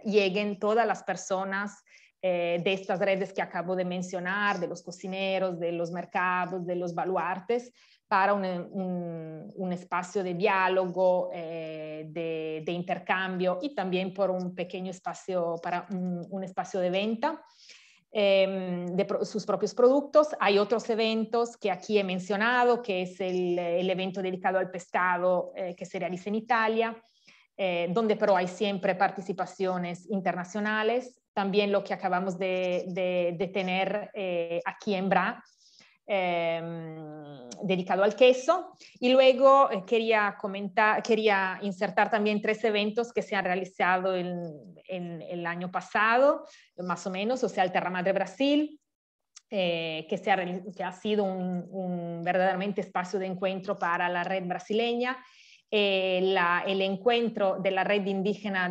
lleguen todas las personas de estas redes que acabo de mencionar, de los cocineros, de los mercados, de los baluartes, para un espacio de diálogo, de intercambio y también por un pequeño espacio, para un espacio de venta de sus propios productos. Hay otros eventos que aquí he mencionado, que es el evento dedicado al pescado que se realiza en Italia, donde pero hay siempre participaciones internacionales. También lo que acabamos de tener aquí en Bra, dedicado al queso. Y luego quería insertar también 3 eventos que se han realizado el año pasado, más o menos, o sea, el Terra Madre Brasil, que ha sido un verdaderamente espacio de encuentro para la red brasileña, el encuentro de la red indígena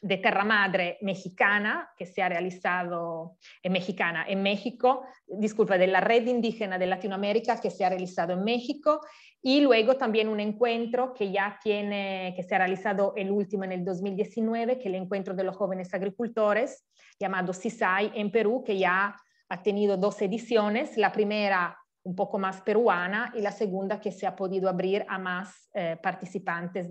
de Terra Madre mexicana, que se ha realizado en México, disculpa, de la red indígena de Latinoamérica, que se ha realizado en México, y luego también un encuentro que se ha realizado el último en el 2019, que es el encuentro de los jóvenes agricultores, llamado CISAI en Perú, que ya ha tenido 2 ediciones, la primera un poco más peruana y la segunda que se ha podido abrir a más participantes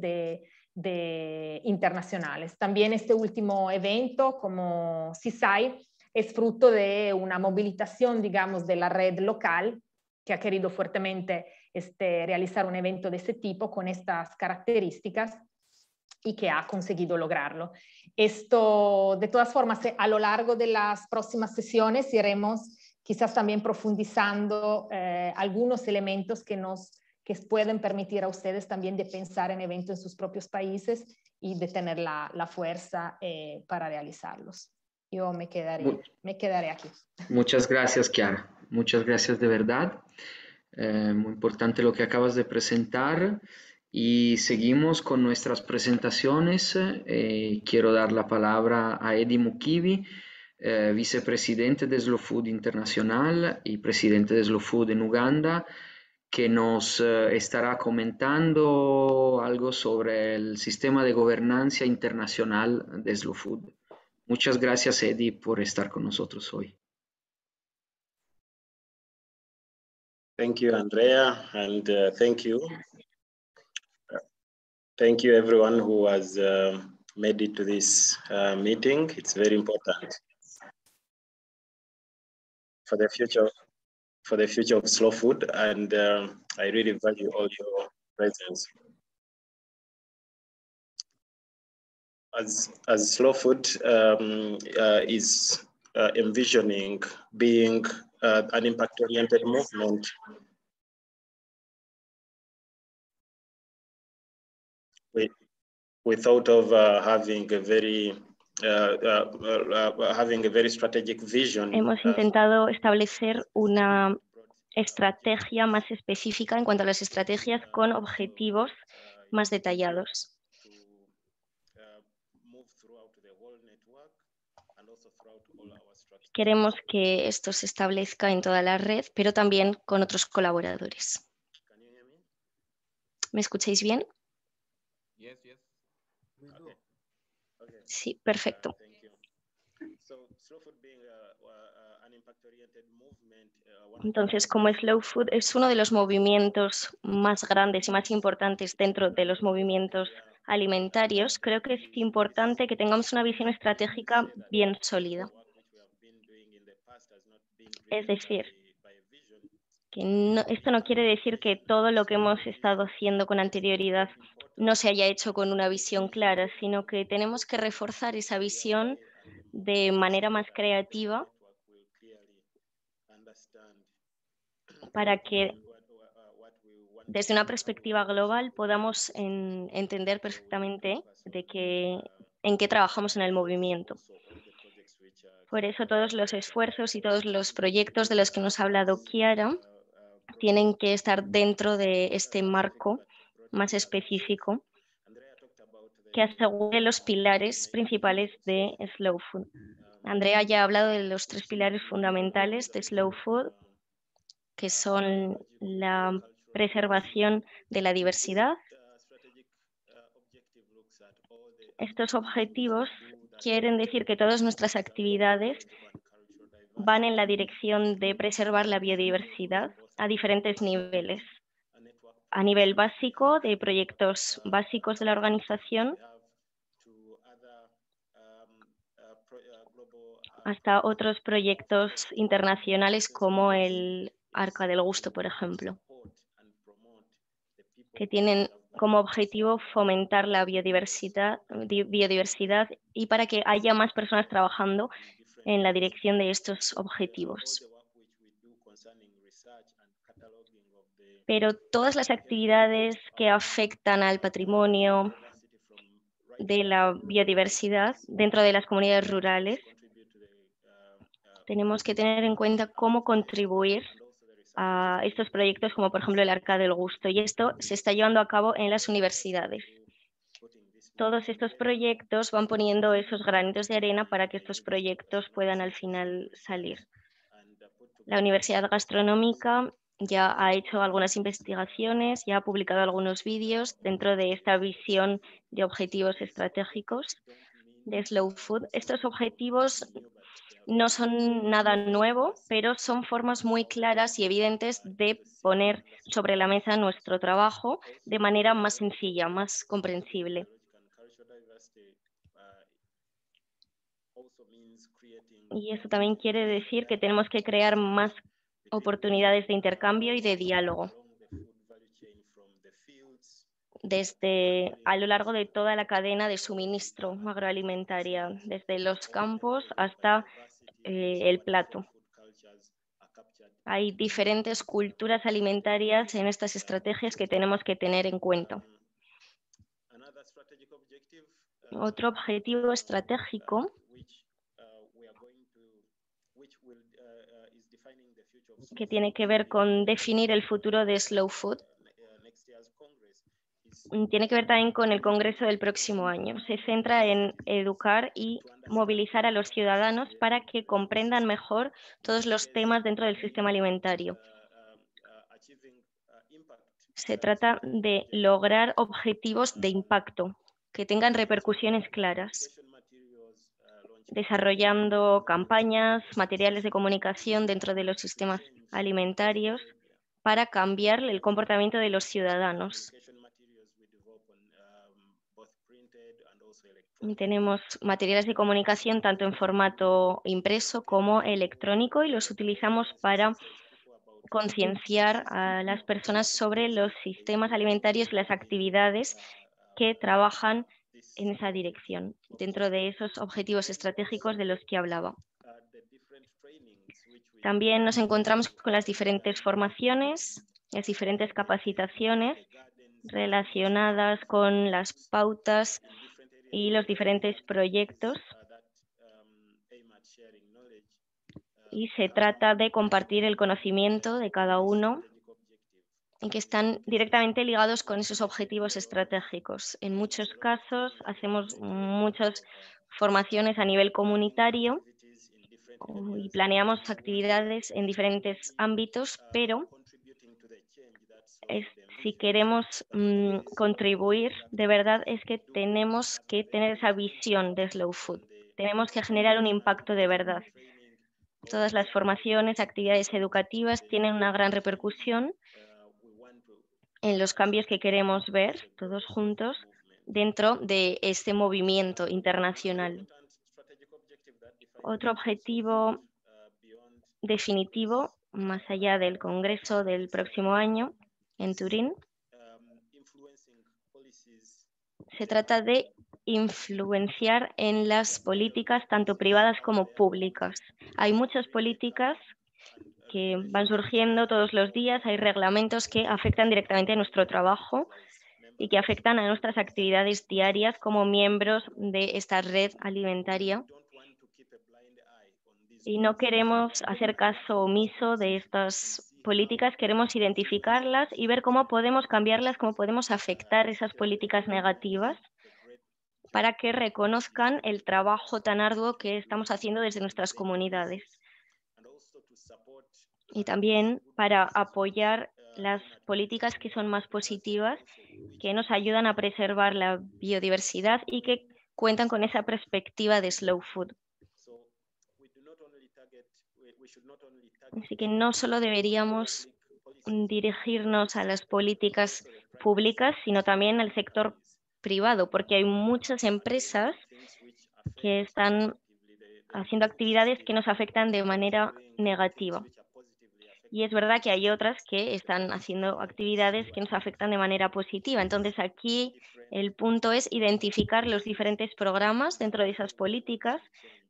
internacionales. También este último evento, como CISAI, es fruto de una movilización, digamos, de la red local que ha querido fuertemente realizar un evento de ese tipo con estas características. y que ha conseguido lograrlo. Esto, de todas formas, a lo largo de las próximas sesiones iremos quizás también profundizando algunos elementos que pueden permitir a ustedes también de pensar en eventos en sus propios países y de tener la fuerza para realizarlos. Yo me quedaré aquí. Muchas gracias, Chiara. Muchas gracias de verdad. Muy importante lo que acabas de presentar. Y seguimos con nuestras presentaciones. Quiero dar la palabra a Edi Mukivi, vicepresidente de Slow Food Internacional y presidente de Slow Food en Uganda, que nos estará comentando algo sobre el sistema de gobernanza internacional de Slow Food. Muchas gracias, Edi, por estar con nosotros hoy. Thank you, Andrea, and thank you. Thank you, everyone who has made it to this meeting. It's very important for the future of slow food, and I really value all your presence. As slow food is envisioning being an impact-oriented movement, we thought of having a very strategic vision. Hemos intentado establecer una estrategia más específica en cuanto a las estrategias con objetivos más detallados. Queremos que esto se establezca en toda la red, pero también con otros colaboradores. ¿Me escucháis bien? Sí, perfecto. Entonces, como Slow Food es uno de los movimientos más grandes y más importantes dentro de los movimientos alimentarios, creo que es importante que tengamos una visión estratégica bien sólida. Es decir, que esto no quiere decir que todo lo que hemos estado haciendo con anterioridad no se haya hecho con una visión clara, sino que tenemos que reforzar esa visión de manera más creativa para que desde una perspectiva global podamos entender perfectamente en qué trabajamos en el movimiento. Por eso todos los esfuerzos y todos los proyectos de los que nos ha hablado Chiara tienen que estar dentro de este marco más específico que asegure los pilares principales de Slow Food. Andrea ya ha hablado de los 3 pilares fundamentales de Slow Food, que son la preservación de la diversidad. Estos objetivos quieren decir que todas nuestras actividades van en la dirección de preservar la biodiversidad a diferentes niveles. A nivel básico, de proyectos básicos de la organización, hasta otros proyectos internacionales como el Arca del Gusto, por ejemplo, que tienen como objetivo fomentar la biodiversidad y para que haya más personas trabajando en la dirección de estos objetivos. Pero todas las actividades que afectan al patrimonio de la biodiversidad dentro de las comunidades rurales, tenemos que tener en cuenta cómo contribuir a estos proyectos, como por ejemplo el Arca del Gusto, y esto se está llevando a cabo en las universidades. Todos estos proyectos van poniendo esos granitos de arena para que estos proyectos puedan al final salir. La Universidad Gastronómica ya ha hecho algunas investigaciones, ya ha publicado algunos vídeos dentro de esta visión de objetivos estratégicos de Slow Food. Estos objetivos no son nada nuevo, pero son formas muy claras y evidentes de poner sobre la mesa nuestro trabajo de manera más sencilla, más comprensible. Y eso también quiere decir que tenemos que crear más oportunidades de intercambio y de diálogo. a lo largo de toda la cadena de suministro agroalimentaria, desde los campos hasta el plato. Hay diferentes culturas alimentarias en estas estrategias que tenemos que tener en cuenta. Otro objetivo estratégico que tiene que ver con definir el futuro de Slow Food tiene que ver también con el Congreso del próximo año. Se centra en educar y movilizar a los ciudadanos para que comprendan mejor todos los temas dentro del sistema alimentario. Se trata de lograr objetivos de impacto que tengan repercusiones claras, desarrollando campañas, materiales de comunicación dentro de los sistemas alimentarios para cambiar el comportamiento de los ciudadanos. Tenemos materiales de comunicación tanto en formato impreso como electrónico y los utilizamos para concienciar a las personas sobre los sistemas alimentarios y las actividades que trabajan en esa dirección, dentro de esos objetivos estratégicos de los que hablaba. También nos encontramos con las diferentes formaciones, las diferentes capacitaciones relacionadas con las pautas y los diferentes proyectos. Y se trata de compartir el conocimiento de cada uno y que están directamente ligados con esos objetivos estratégicos. En muchos casos hacemos muchas formaciones a nivel comunitario y planeamos actividades en diferentes ámbitos, pero si queremos contribuir, de verdad es que tenemos que tener esa visión de Slow Food. Tenemos que generar un impacto de verdad. Todas las formaciones, actividades educativas tienen una gran repercusión en los cambios que queremos ver todos juntos dentro de este movimiento internacional. Otro objetivo definitivo, más allá del Congreso del próximo año en Turín, se trata de influenciar en las políticas tanto privadas como públicas. Hay muchas políticas que van surgiendo todos los días, hay reglamentos que afectan directamente a nuestro trabajo y que afectan a nuestras actividades diarias como miembros de esta red alimentaria. Y no queremos hacer caso omiso de estas políticas, queremos identificarlas y ver cómo podemos cambiarlas, cómo podemos afectar esas políticas negativas para que reconozcan el trabajo tan arduo que estamos haciendo desde nuestras comunidades. Y también para apoyar las políticas que son más positivas, que nos ayudan a preservar la biodiversidad y que cuentan con esa perspectiva de Slow Food. Así que no solo deberíamos dirigirnos a las políticas públicas, sino también al sector privado, porque hay muchas empresas que están haciendo actividades que nos afectan de manera negativa. Y es verdad que hay otras que están haciendo actividades que nos afectan de manera positiva. Entonces aquí el punto es identificar los diferentes programas dentro de esas políticas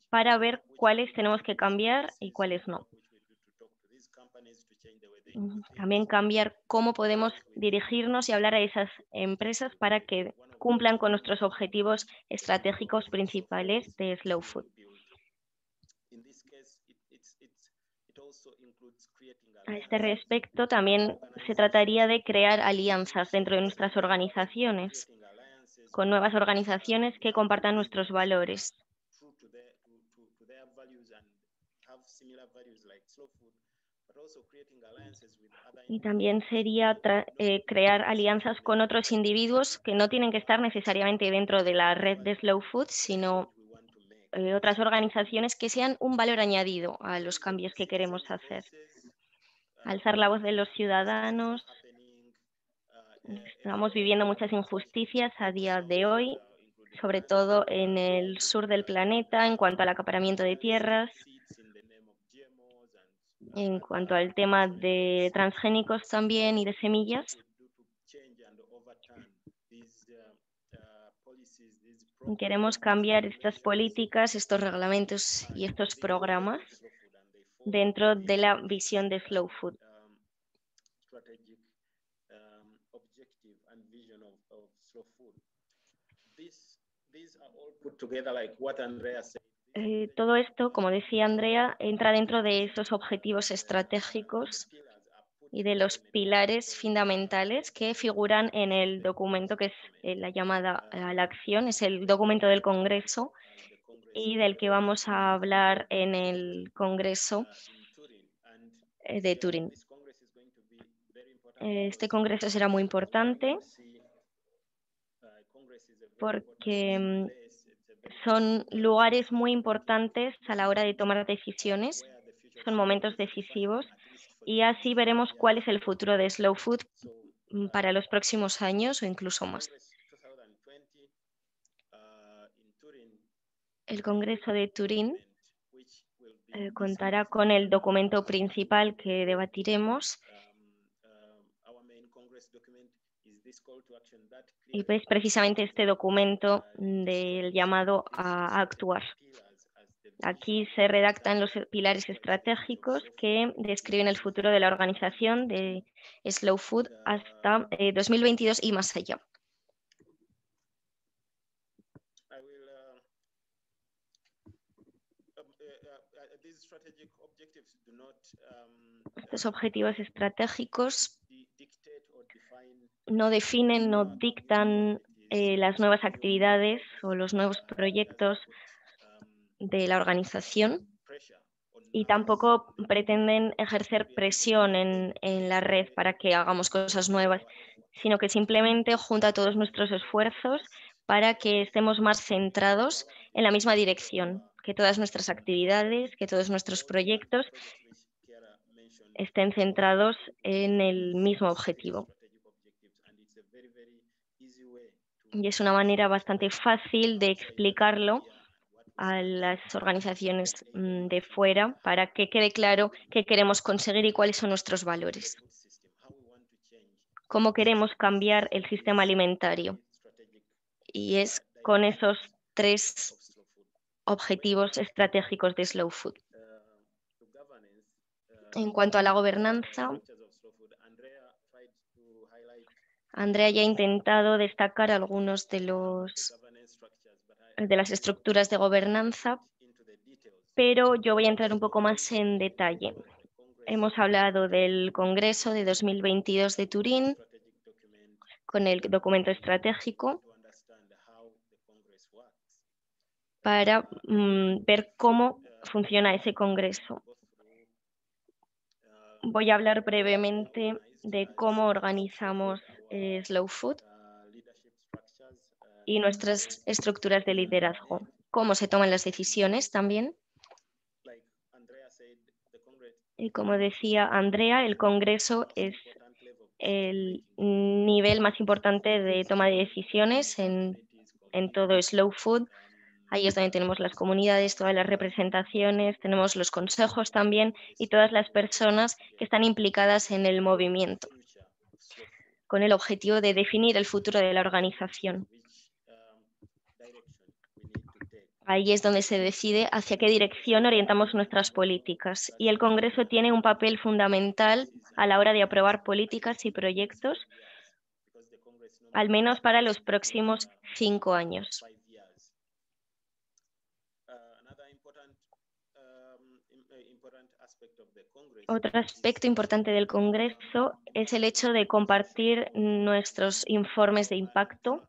para ver cuáles tenemos que cambiar y cuáles no. También cambiar cómo podemos dirigirnos y hablar a esas empresas para que cumplan con nuestros objetivos estratégicos principales de Slow Food. A este respecto, también se trataría de crear alianzas dentro de nuestras organizaciones, con nuevas organizaciones que compartan nuestros valores. Y también sería crear alianzas con otros individuos que no tienen que estar necesariamente dentro de la red de Slow Food, sino otras organizaciones que sean un valor añadido a los cambios que queremos hacer. Alzar la voz de los ciudadanos. Estamos viviendo muchas injusticias a día de hoy, sobre todo en el sur del planeta, en cuanto al acaparamiento de tierras, en cuanto al tema de transgénicos también y de semillas. Queremos cambiar estas políticas, estos reglamentos y estos programas dentro de la visión de Slow Food. Todo esto, como decía Andrea, entra dentro de esos objetivos estratégicos y de los pilares fundamentales que figuran en el documento que es la llamada a la acción, es el documento del Congreso y del que vamos a hablar en el Congreso de Turín. Este congreso será muy importante porque son lugares muy importantes a la hora de tomar decisiones, son momentos decisivos y así veremos cuál es el futuro de Slow Food para los próximos años o incluso más. El Congreso de Turín contará con el documento principal que debatiremos y es precisamente este documento del llamado a actuar. Aquí se redactan los pilares estratégicos que describen el futuro de la organización de Slow Food hasta 2022 y más allá. Estos objetivos estratégicos no definen, no dictan las nuevas actividades o los nuevos proyectos de la organización y tampoco pretenden ejercer presión en la red para que hagamos cosas nuevas, sino que simplemente junta todos nuestros esfuerzos para que estemos más centrados en la misma dirección, que todas nuestras actividades, que todos nuestros proyectos estén centrados en el mismo objetivo. Y es una manera bastante fácil de explicarlo a las organizaciones de fuera para que quede claro qué queremos conseguir y cuáles son nuestros valores. Cómo queremos cambiar el sistema alimentario. Y es con esos 3 objetivos estratégicos de Slow Food. En cuanto a la gobernanza, Andrea ya ha intentado destacar algunos de las estructuras de gobernanza, pero yo voy a entrar un poco más en detalle. Hemos hablado del Congreso de 2022 de Turín, con el documento estratégico, para ver cómo funciona ese Congreso. Voy a hablar brevemente de cómo organizamos Slow Food y nuestras estructuras de liderazgo, cómo se toman las decisiones también. Y como decía Andrea, el Congreso es el nivel más importante de toma de decisiones en todo Slow Food. Ahí es donde tenemos las comunidades, todas las representaciones, tenemos los consejos también y todas las personas que están implicadas en el movimiento, con el objetivo de definir el futuro de la organización. Ahí es donde se decide hacia qué dirección orientamos nuestras políticas. Y el Congreso tiene un papel fundamental a la hora de aprobar políticas y proyectos, al menos para los próximos 5 años. Otro aspecto importante del Congreso es el hecho de compartir nuestros informes de impacto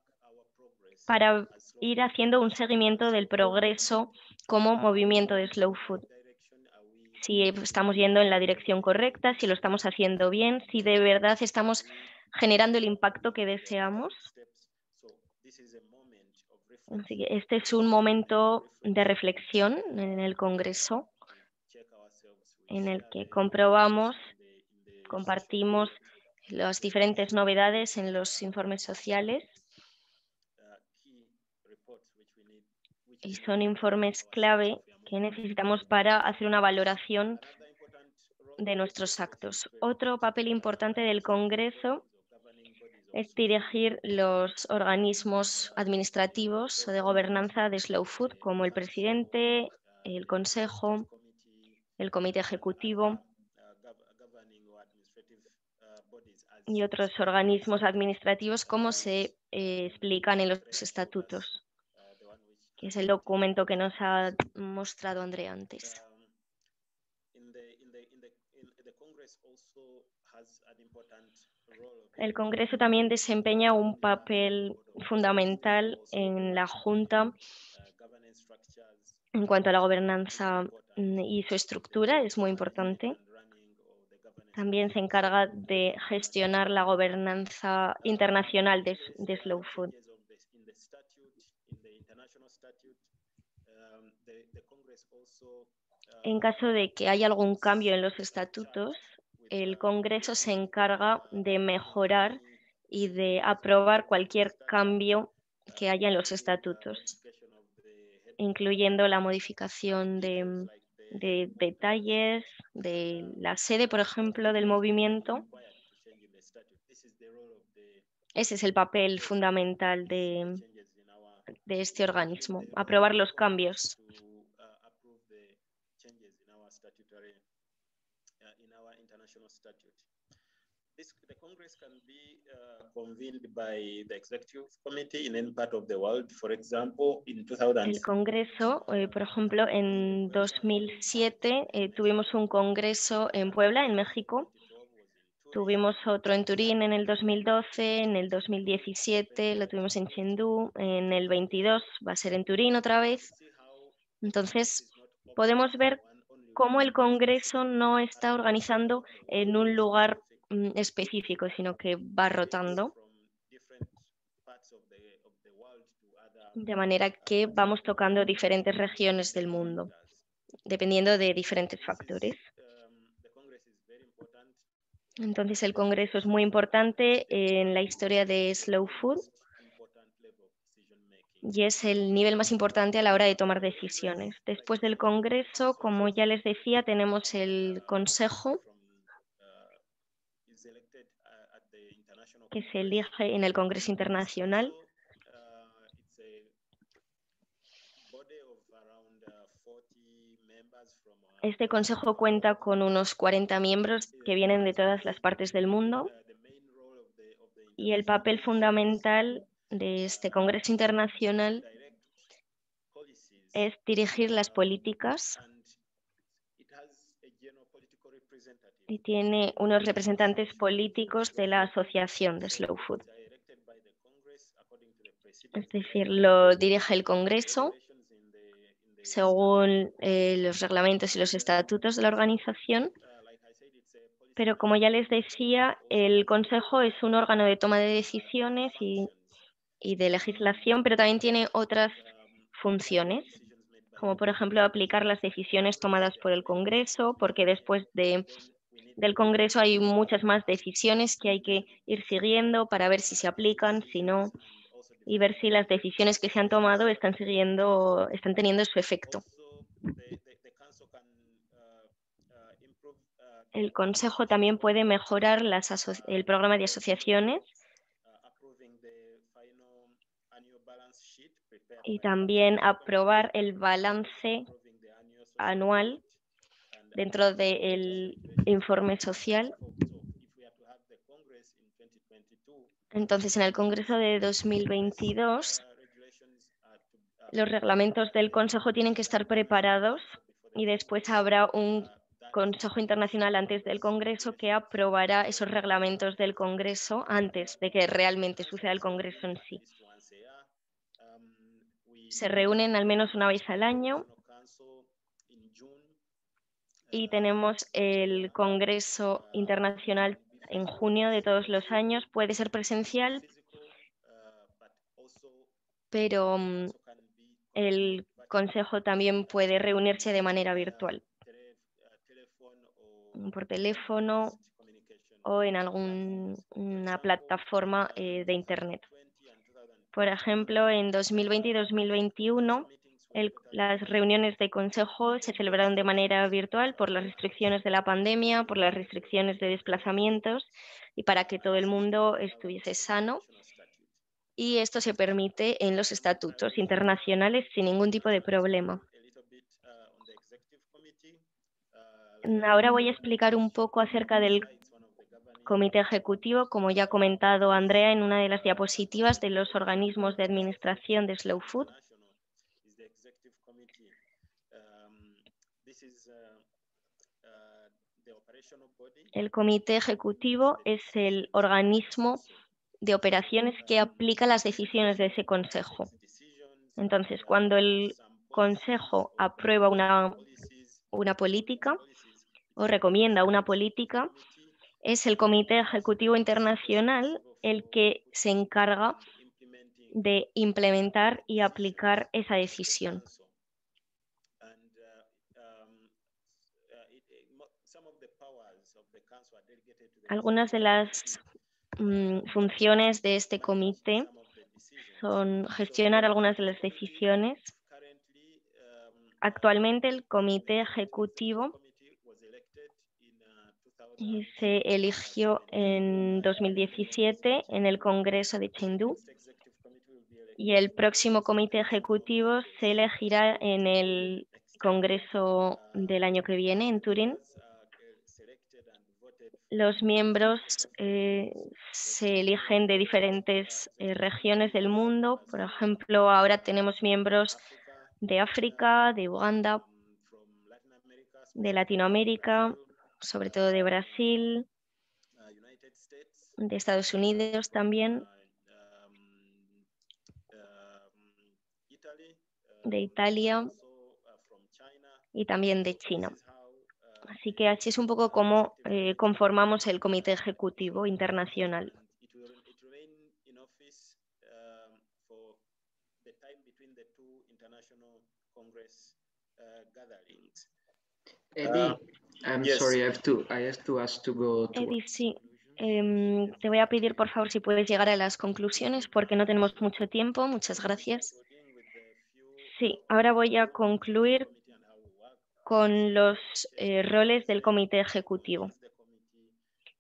para ir haciendo un seguimiento del progreso como movimiento de Slow Food. Si estamos yendo en la dirección correcta, si lo estamos haciendo bien, si de verdad estamos generando el impacto que deseamos. Así que este es un momento de reflexión en el Congreso, en el que comprobamos, compartimos las diferentes novedades en los informes sociales. Y son informes clave que necesitamos para hacer una valoración de nuestros actos. Otro papel importante del Congreso es dirigir los organismos administrativos o de gobernanza de Slow Food, como el presidente, el consejo, el comité ejecutivo y otros organismos administrativos, como se explican en los estatutos, que es el documento que nos ha mostrado Andrea antes. El Congreso también desempeña un papel fundamental en la Junta en cuanto a la gobernanza y su estructura, es muy importante. También se encarga de gestionar la gobernanza internacional de Slow Food. En caso de que haya algún cambio en los estatutos, el Congreso se encarga de mejorar y de aprobar cualquier cambio que haya en los estatutos, incluyendo la modificación de detalles de la sede, por ejemplo, del movimiento. Ese es el papel fundamental de este organismo, aprobar los cambios. The Congress can be convened by the Executive Committee in any part of the world. For example, in 2000. El Congreso, por ejemplo, en 2007 tuvimos un congreso en Puebla, en México. Tuvimos otro en Turín en el 2012, en el 2017 lo tuvimos en Chengdu, en el 22 va a ser en Turín otra vez. Entonces, podemos ver cómo el Congreso no está organizando en un lugar específico, sino que va rotando, de manera que vamos tocando diferentes regiones del mundo, dependiendo de diferentes factores. Entonces, el Congreso es muy importante en la historia de Slow Food y es el nivel más importante a la hora de tomar decisiones. Después del Congreso, como ya les decía, tenemos el Consejo, que se elige en el Congreso Internacional. Este consejo cuenta con unos 40 miembros que vienen de todas las partes del mundo y el papel fundamental de este Congreso Internacional es dirigir las políticas y tiene unos representantes políticos de la asociación de Slow Food. Es decir, lo dirige el Congreso según los reglamentos y los estatutos de la organización, pero como ya les decía, el Consejo es un órgano de toma de decisiones y de legislación, pero también tiene otras funciones, como por ejemplo aplicar las decisiones tomadas por el Congreso, porque después del Congreso hay muchas más decisiones que hay que ir siguiendo para ver si se aplican, si no, y ver si las decisiones que se han tomado están teniendo su efecto. El Consejo también puede mejorar el programa de asociaciones y también aprobar el balance anual dentro del informe social. Entonces, en el Congreso de 2022, los reglamentos del Consejo tienen que estar preparados y después habrá un Consejo Internacional antes del Congreso que aprobará esos reglamentos del Congreso antes de que realmente suceda el Congreso en sí. Se reúnen al menos una vez al año y tenemos el Congreso Internacional en junio de todos los años. Puede ser presencial, pero el Consejo también puede reunirse de manera virtual, por teléfono o en alguna plataforma de Internet. Por ejemplo, en 2020 y 2021 Las reuniones de consejo se celebraron de manera virtual por las restricciones de la pandemia, por las restricciones de desplazamientos y para que todo el mundo estuviese sano. Y esto se permite en los estatutos internacionales sin ningún tipo de problema. Ahora voy a explicar un poco acerca del comité ejecutivo, como ya ha comentado Andrea en una de las diapositivas de los organismos de administración de Slow Food. El comité ejecutivo es el organismo de operaciones que aplica las decisiones de ese consejo. Entonces, cuando el consejo aprueba una política o recomienda una política, es el Comité Ejecutivo Internacional el que se encarga de implementar y aplicar esa decisión. Algunas de las funciones de este comité son gestionar algunas de las decisiones. Actualmente el comité ejecutivo se eligió en 2017 en el Congreso de Chengdu y el próximo comité ejecutivo se elegirá en el Congreso del año que viene en Turín. Los miembros se eligen de diferentes regiones del mundo. Por ejemplo, ahora tenemos miembros de África, de Uganda, de Latinoamérica, sobre todo de Brasil, de Estados Unidos también, de Italia y también de China. Así que así es un poco como conformamos el Comité Ejecutivo Internacional. Eddie, I'm Yes. sorry, I have to ask to go to... Eddie, sí. Te voy a pedir, por favor, si puedes llegar a las conclusiones, porque no tenemos mucho tiempo. Muchas gracias. Sí, ahora voy a concluir con los roles del comité ejecutivo.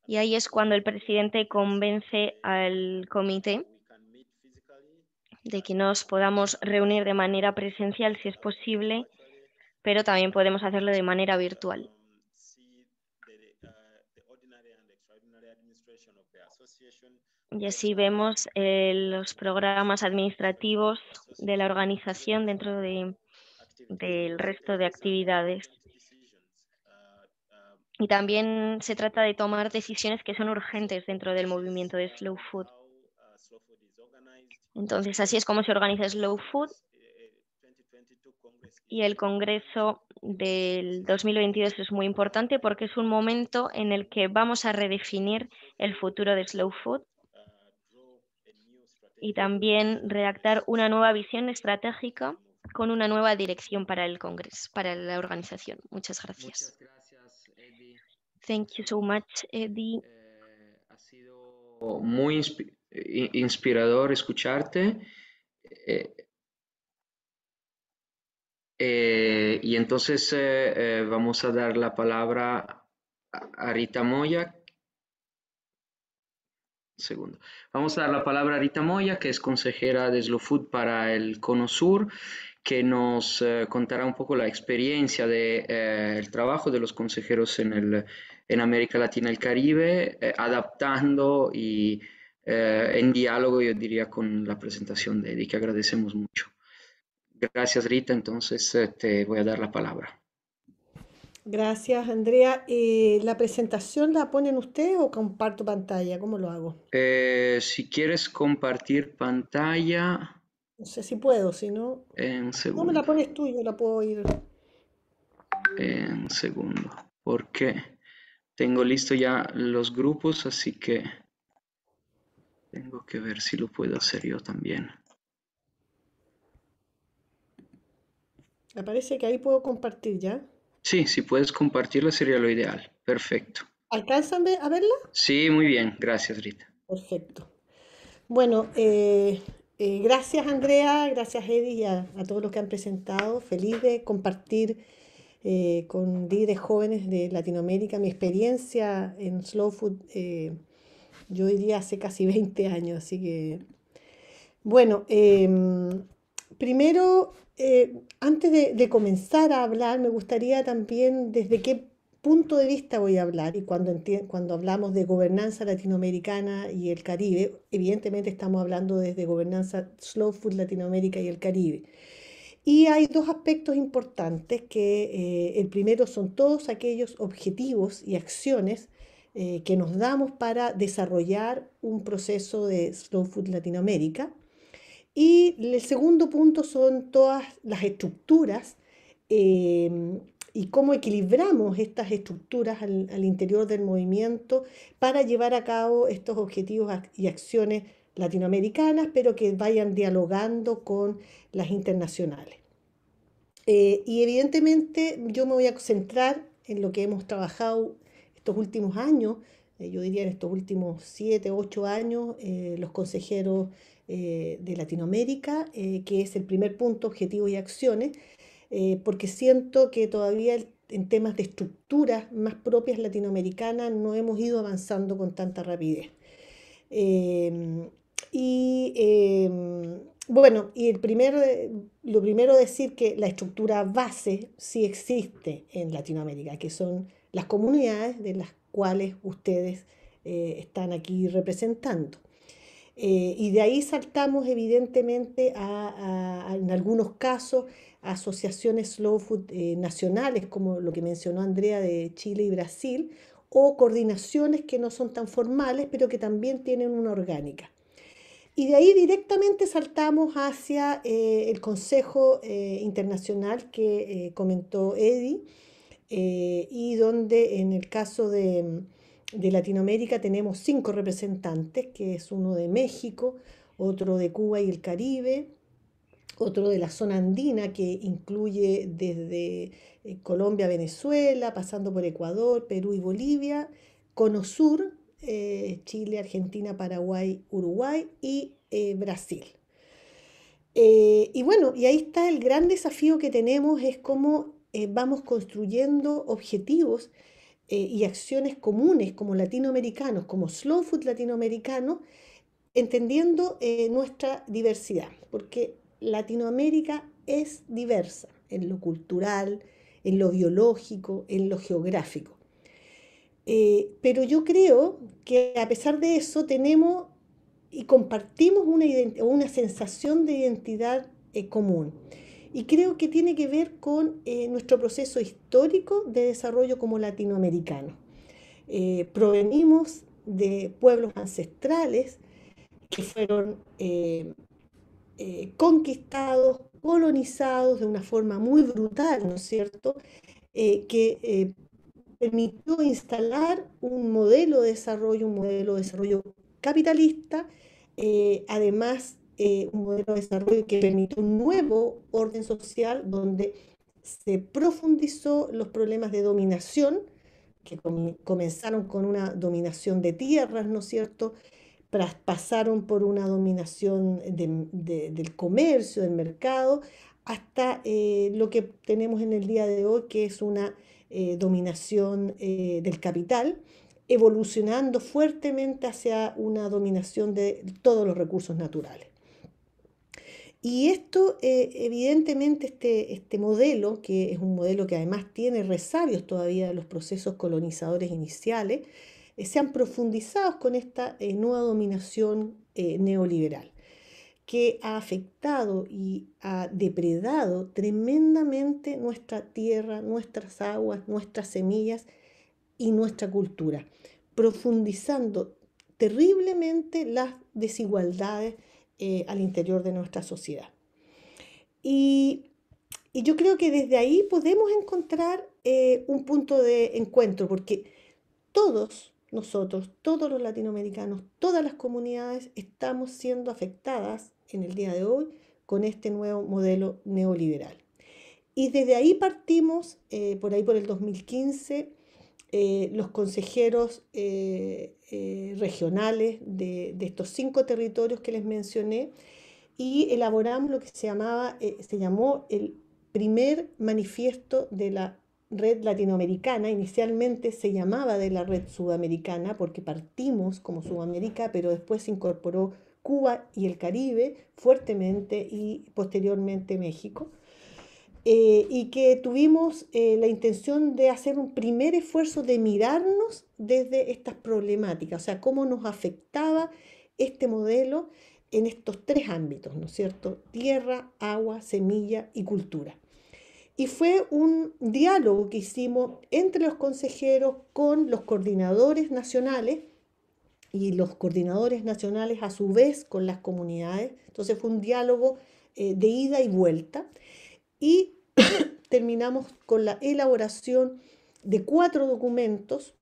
Y ahí es cuando el presidente convence al comité de que nos podamos reunir de manera presencial si es posible, pero también podemos hacerlo de manera virtual. Y así vemos los programas administrativos de la organización dentro del resto de actividades. Y también se trata de tomar decisiones que son urgentes dentro del movimiento de Slow Food. Entonces, así es como se organiza Slow Food. Y el Congreso del 2022 es muy importante porque es un momento en el que vamos a redefinir el futuro de Slow Food y también redactar una nueva visión estratégica con una nueva dirección para el Congreso, para la organización. Muchas gracias. Muchas gracias, Eddie. Thank you so much, Eddie. Ha sido muy inspirador escucharte. Y entonces vamos a dar la palabra a Rita Moya. Segundo. Vamos a dar la palabra a Rita Moya, que es consejera de Slow Food para el Cono Sur, que nos contará un poco la experiencia del trabajo de los consejeros en América Latina y el Caribe, adaptando y en diálogo, yo diría, con la presentación de Eddie, que agradecemos mucho. Gracias, Rita. Entonces te voy a dar la palabra. Gracias, Andrea. ¿La presentación la ponen ustedes o comparto pantalla? ¿Cómo lo hago? Si quieres compartir pantalla... No sé si puedo, si no... Un segundo. No me la pones tú, yo la puedo ir. Un segundo, porque tengo listo ya los grupos, así que tengo que ver si lo puedo hacer yo también. Me parece que ahí puedo compartir ya. Sí, si puedes compartirla sería lo ideal. Perfecto. ¿Alcanzan a verla? Sí, muy bien. Gracias, Rita. Perfecto. Bueno, Gracias Andrea, gracias Eddie y a todos los que han presentado. Feliz de compartir con líderes jóvenes de Latinoamérica mi experiencia en Slow Food, yo diría hace casi 20 años. Así que, bueno, primero, antes de comenzar a hablar, me gustaría también desde qué punto de vista voy a hablar. Y cuando hablamos de gobernanza latinoamericana y el Caribe, evidentemente estamos hablando desde gobernanza Slow Food Latinoamérica y el Caribe. Y hay dos aspectos importantes, que el primero son todos aquellos objetivos y acciones que nos damos para desarrollar un proceso de Slow Food Latinoamérica. Y el segundo punto son todas las estructuras y cómo equilibramos estas estructuras al interior del movimiento para llevar a cabo estos objetivos y acciones latinoamericanas, pero que vayan dialogando con las internacionales. Y evidentemente yo me voy a concentrar en lo que hemos trabajado estos últimos años, yo diría en estos últimos 7, 8 años, los consejeros de Latinoamérica, que es el primer punto, objetivos y acciones, porque siento que todavía en temas de estructuras más propias latinoamericanas no hemos ido avanzando con tanta rapidez. Bueno, lo primero decir que la estructura base sí existe en Latinoamérica, que son las comunidades de las cuales ustedes están aquí representando. Y de ahí saltamos evidentemente en algunos casos, a asociaciones Slow Food nacionales, como lo que mencionó Andrea de Chile y Brasil, o coordinaciones que no son tan formales, pero que también tienen una orgánica. Y de ahí directamente saltamos hacia el Consejo Internacional que comentó Eddie, y donde en el caso de Latinoamérica tenemos 5 representantes, que es uno de México, otro de Cuba y el Caribe, otro de la zona andina, que incluye desde Colombia, Venezuela, pasando por Ecuador, Perú y Bolivia, Cono Sur, Chile, Argentina, Paraguay, Uruguay y Brasil. Y bueno, y ahí está el gran desafío que tenemos, es cómo vamos construyendo objetivos y acciones comunes como latinoamericanos, como Slow Food latinoamericanos, entendiendo nuestra diversidad, porque Latinoamérica es diversa en lo cultural, en lo biológico, en lo geográfico. Pero yo creo que a pesar de eso tenemos y compartimos una sensación de identidad común. Y creo que tiene que ver con nuestro proceso histórico de desarrollo como latinoamericano. Provenimos de pueblos ancestrales que fueron conquistados, colonizados de una forma muy brutal, ¿no es cierto?, que permitió instalar un modelo de desarrollo capitalista, además un modelo de desarrollo que permitió un nuevo orden social donde se profundizó los problemas de dominación, que comenzaron con una dominación de tierras, ¿no es cierto?, pasaron por una dominación del comercio, del mercado, hasta lo que tenemos en el día de hoy, que es una dominación del capital, evolucionando fuertemente hacia una dominación de todos los recursos naturales. Y esto, evidentemente, este modelo, que es un modelo que además tiene resabios todavía de los procesos colonizadores iniciales, se han profundizado con esta nueva dominación neoliberal, que ha afectado y ha depredado tremendamente nuestra tierra, nuestras aguas, nuestras semillas y nuestra cultura, profundizando terriblemente las desigualdades al interior de nuestra sociedad. Y yo creo que desde ahí podemos encontrar un punto de encuentro, porque todos nosotros, todos los latinoamericanos, todas las comunidades estamos siendo afectadas en el día de hoy con este nuevo modelo neoliberal. Y desde ahí partimos, por ahí por el 2015, los consejeros regionales de estos 5 territorios que les mencioné, y elaboramos lo que se llamó el primer manifiesto de la red latinoamericana. Inicialmente se llamaba de la red sudamericana porque partimos como Sudamérica, pero después se incorporó Cuba y el Caribe fuertemente y posteriormente México. Y que tuvimos la intención de hacer un primer esfuerzo de mirarnos desde estas problemáticas, o sea, cómo nos afectaba este modelo en estos tres ámbitos, ¿no es cierto? Tierra, agua, semilla y cultura. Y fue un diálogo que hicimos entre los consejeros con los coordinadores nacionales y los coordinadores nacionales a su vez con las comunidades. Entonces fue un diálogo de ida y vuelta y terminamos con la elaboración de 4 documentos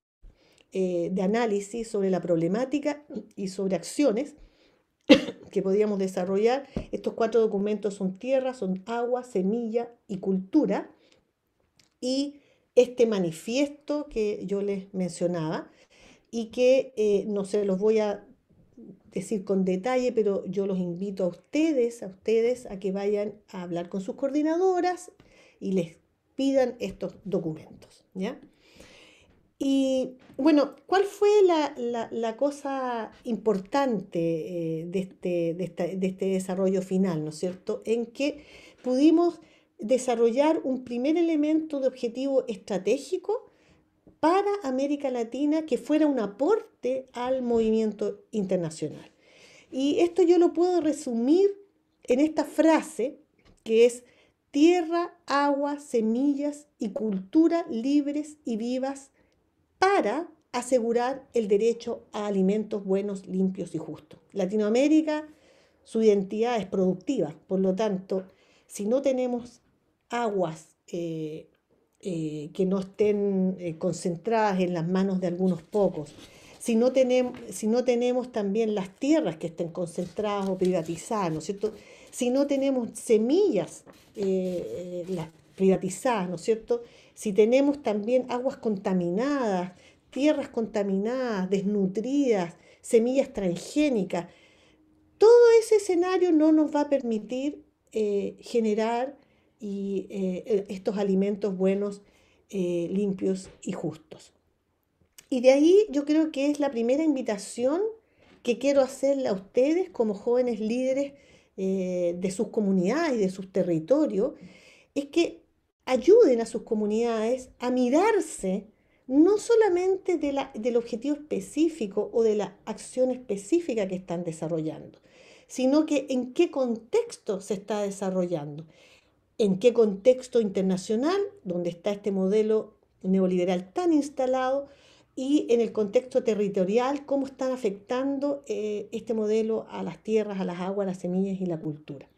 de análisis sobre la problemática y sobre acciones que podíamos desarrollar. Estos 4 documentos son tierra, son agua, semilla y cultura. Y este manifiesto que yo les mencionaba y que no se los voy a decir con detalle, pero yo los invito a ustedes a que vayan a hablar con sus coordinadoras y les pidan estos documentos, ¿ya? Y bueno, ¿cuál fue la cosa importante de este desarrollo final, ¿no es cierto? En que pudimos desarrollar un primer elemento de objetivo estratégico para América Latina que fuera un aporte al movimiento internacional. Y esto yo lo puedo resumir en esta frase que es: tierra, agua, semillas y cultura libres y vivas para asegurar el derecho a alimentos buenos, limpios y justos. Latinoamérica, su identidad es productiva, por lo tanto, si no tenemos aguas que no estén concentradas en las manos de algunos pocos, si no tenemos también las tierras que estén concentradas o privatizadas, ¿no es cierto? Si no tenemos semillas las privatizadas, ¿no es cierto? Si tenemos también aguas contaminadas, tierras contaminadas, desnutridas, semillas transgénicas, todo ese escenario no nos va a permitir generar estos alimentos buenos, limpios y justos. Y de ahí yo creo que es la primera invitación que quiero hacerle a ustedes como jóvenes líderes de sus comunidades y de sus territorios, es que ayuden a sus comunidades a mirarse no solamente del objetivo específico o de la acción específica que están desarrollando, sino que en qué contexto se está desarrollando, en qué contexto internacional, donde está este modelo neoliberal tan instalado, y en el contexto territorial, cómo están afectando este modelo a las tierras, a las aguas, a las semillas y la cultura.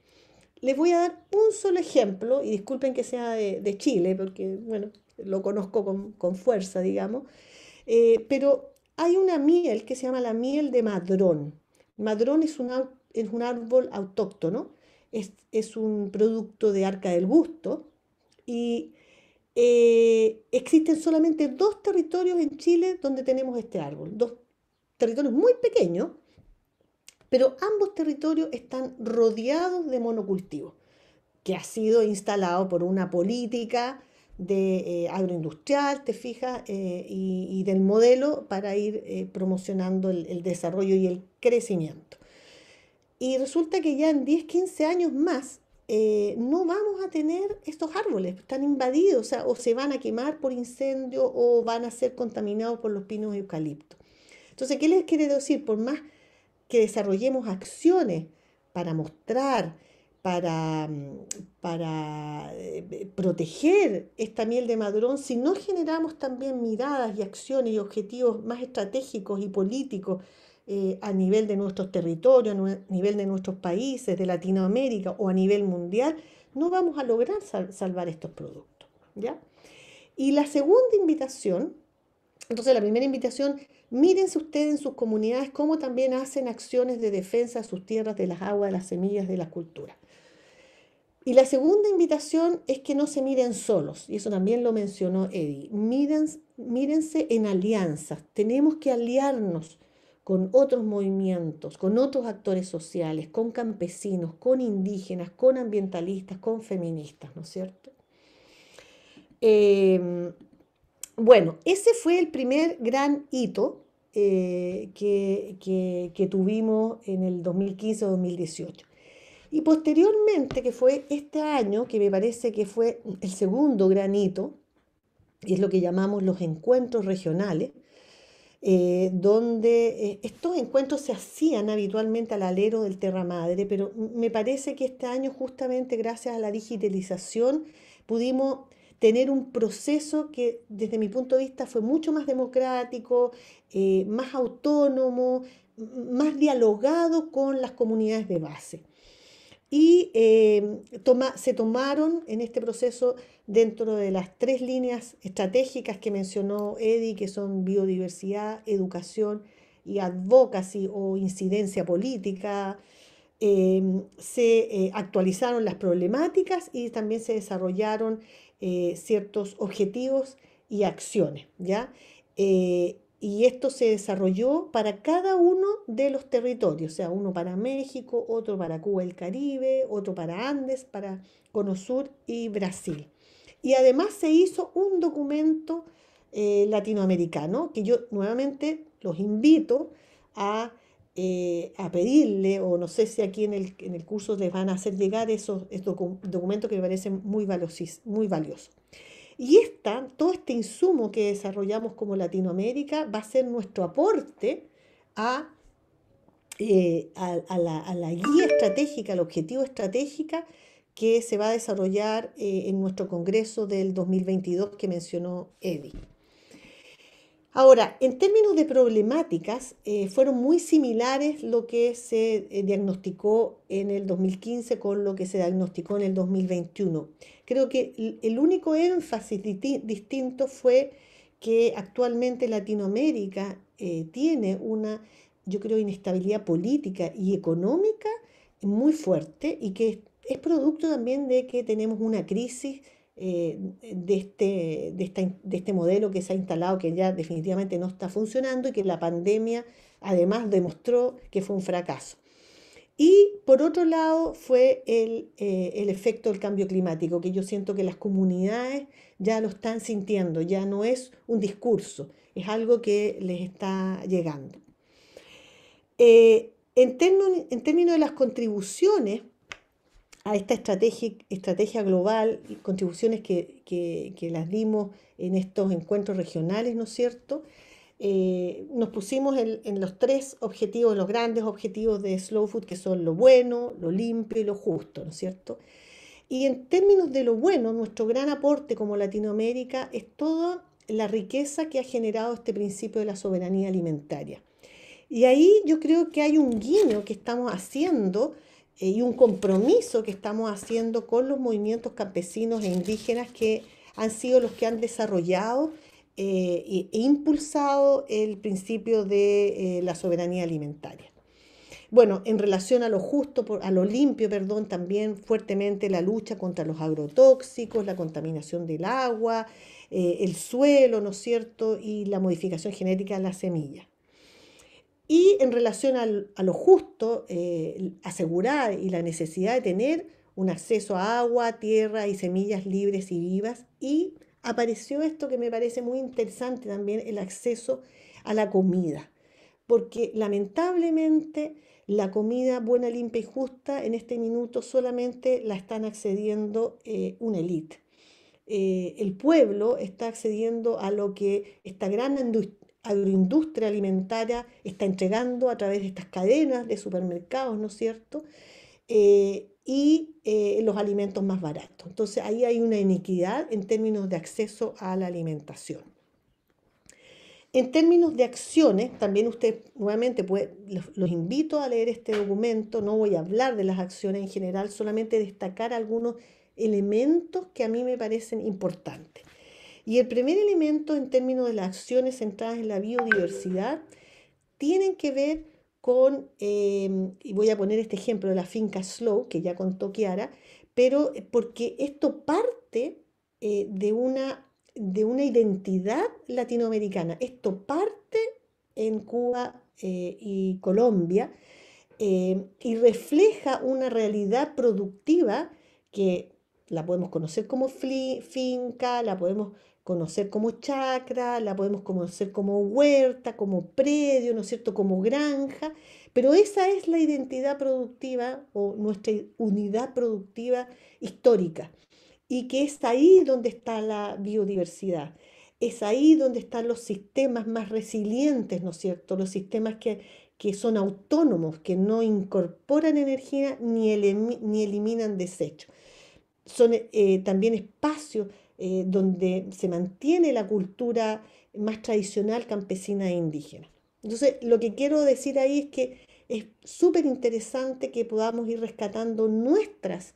Les voy a dar un solo ejemplo, y disculpen que sea de Chile, porque bueno, lo conozco con fuerza, digamos, pero hay una miel que se llama la miel de madrón. Madrón es un árbol autóctono, es un producto de Arca del Gusto, y existen solamente 2 territorios en Chile donde tenemos este árbol, 2 territorios muy pequeños, pero ambos territorios están rodeados de monocultivo, que ha sido instalado por una política de agroindustrial, te fijas, y del modelo para ir promocionando el desarrollo y el crecimiento. Y resulta que ya en 10, 15 años más no vamos a tener estos árboles, están invadidos, o sea, o se van a quemar por incendio o van a ser contaminados por los pinos y eucaliptos. Entonces, ¿qué les quiere decir? Por más que desarrollemos acciones para mostrar, para proteger esta miel de madrón, si no generamos también miradas y acciones y objetivos más estratégicos y políticos a nivel de nuestros territorios, a nivel de nuestros países, de Latinoamérica o a nivel mundial, no vamos a lograr salvar estos productos, ¿ya? Y la segunda invitación, entonces la primera invitación, mírense ustedes en sus comunidades cómo también hacen acciones de defensa de sus tierras, de las aguas, de las semillas, de la cultura. Y la segunda invitación es que no se miren solos, y eso también lo mencionó Eddie. Mírense en alianzas, tenemos que aliarnos con otros movimientos, con otros actores sociales, con campesinos, con indígenas, con ambientalistas, con feministas, ¿no es cierto? Bueno, ese fue el primer gran hito que tuvimos en el 2015-2018. Y posteriormente, que fue este año, que me parece que fue el segundo gran hito, y es lo que llamamos los encuentros regionales, donde estos encuentros se hacían habitualmente al alero del Terra Madre, pero me parece que este año, justamente gracias a la digitalización, pudimos tener un proceso que desde mi punto de vista fue mucho más democrático, más autónomo, más dialogado con las comunidades de base. Y se tomaron en este proceso, dentro de las 3 líneas estratégicas que mencionó Edi, que son biodiversidad, educación y advocacy o incidencia política, se actualizaron las problemáticas y también se desarrollaron ciertos objetivos y acciones, ¿ya? Y esto se desarrolló para cada uno de los territorios, o sea, uno para México, otro para Cuba y el Caribe, otro para Andes, para Cono Sur y Brasil. Y además se hizo un documento latinoamericano, que yo nuevamente los invito a pedirle, o no sé si aquí en el curso les van a hacer llegar esos documentos que me parecen muy valiosos. Y todo este insumo que desarrollamos como Latinoamérica va a ser nuestro aporte a la guía estratégica, al objetivo estratégica que se va a desarrollar en nuestro congreso del 2022 que mencionó Edi. Ahora, en términos de problemáticas, fueron muy similares lo que se diagnosticó en el 2015 con lo que se diagnosticó en el 2021. Creo que el único énfasis distinto fue que actualmente Latinoamérica tiene una, yo creo, inestabilidad política y económica muy fuerte, y que es producto también de que tenemos una crisis de este modelo que se ha instalado, que ya definitivamente no está funcionando, y que la pandemia además demostró que fue un fracaso. Y por otro lado fue el efecto del cambio climático, que yo siento que las comunidades ya lo están sintiendo, ya no es un discurso, es algo que les está llegando. En términos de las contribuciones a esta estrategia global, contribuciones que las dimos en estos encuentros regionales, ¿no es cierto? Nos pusimos en los 3 objetivos, los grandes objetivos de Slow Food, que son lo bueno, lo limpio y lo justo, ¿no es cierto? Y en términos de lo bueno, nuestro gran aporte como Latinoamérica es toda la riqueza que ha generado este principio de la soberanía alimentaria. Y ahí yo creo que hay un guiño que estamos haciendo y un compromiso que estamos haciendo con los movimientos campesinos e indígenas, que han sido los que han desarrollado e impulsado el principio de la soberanía alimentaria. Bueno, en relación a lo justo, a lo limpio, perdón, también fuertemente la lucha contra los agrotóxicos, la contaminación del agua, el suelo, ¿no es cierto?, y la modificación genética de las semillas. Y en relación a lo justo, asegurar y la necesidad de tener un acceso a agua, tierra y semillas libres y vivas. Y apareció esto que me parece muy interesante también, el acceso a la comida. Porque lamentablemente la comida buena, limpia y justa en este minuto solamente la están accediendo una élite. El pueblo está accediendo a lo que esta gran agroindustria alimentaria está entregando a través de estas cadenas de supermercados, ¿no es cierto? Y los alimentos más baratos. Entonces ahí hay una inequidad en términos de acceso a la alimentación. En términos de acciones, también usted nuevamente los invito a leer este documento. No voy a hablar de las acciones en general, solamente destacar algunos elementos que a mí me parecen importantes. Y el primer elemento en términos de las acciones centradas en la biodiversidad tienen que ver con, y voy a poner este ejemplo de la finca Slow, que ya contó Kiara, pero porque esto parte de una identidad latinoamericana. Esto parte en Cuba y Colombia, y refleja una realidad productiva que la podemos conocer como finca, la podemos conocer como chacra, la podemos conocer como huerta, como predio, ¿no es cierto?, como granja, pero esa es la identidad productiva o nuestra unidad productiva histórica, y que es ahí donde está la biodiversidad, es ahí donde están los sistemas más resilientes, ¿no es cierto?, los sistemas que son autónomos, que no incorporan energía ni eliminan desechos. Son también espacios donde se mantiene la cultura más tradicional campesina e indígena. Entonces, lo que quiero decir ahí es que es súper interesante que podamos ir rescatando nuestras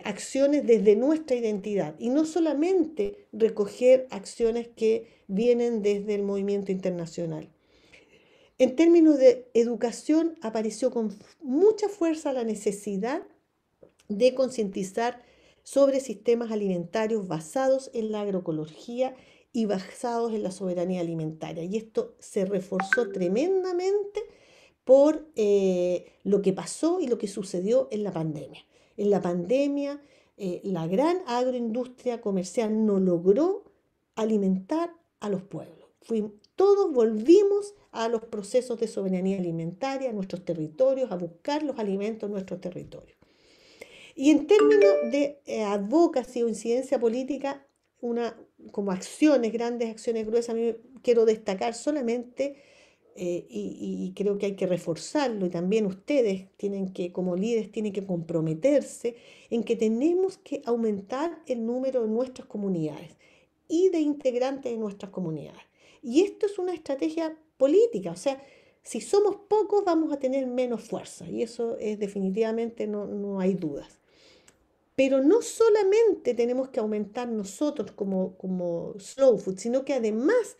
acciones desde nuestra identidad y no solamente recoger acciones que vienen desde el movimiento internacional. En términos de educación, apareció con mucha fuerza la necesidad de concientizar sobre sistemas alimentarios basados en la agroecología y basados en la soberanía alimentaria. Y esto se reforzó tremendamente por lo que pasó y lo que sucedió en la pandemia. En la pandemia, la gran agroindustria comercial no logró alimentar a los pueblos. Todos volvimos a los procesos de soberanía alimentaria, a nuestros territorios, a buscar los alimentos en nuestros territorios. Y en términos de advocacy o incidencia política, como acciones, grandes acciones gruesas, a mí quiero destacar solamente, y creo que hay que reforzarlo, y también ustedes como líderes, tienen que comprometerse en que tenemos que aumentar el número de nuestras comunidades y de integrantes de nuestras comunidades. Y esto es una estrategia política, o sea, si somos pocos vamos a tener menos fuerza, y eso es definitivamente, no hay dudas. Pero no solamente tenemos que aumentar nosotros como Slow Food, sino que además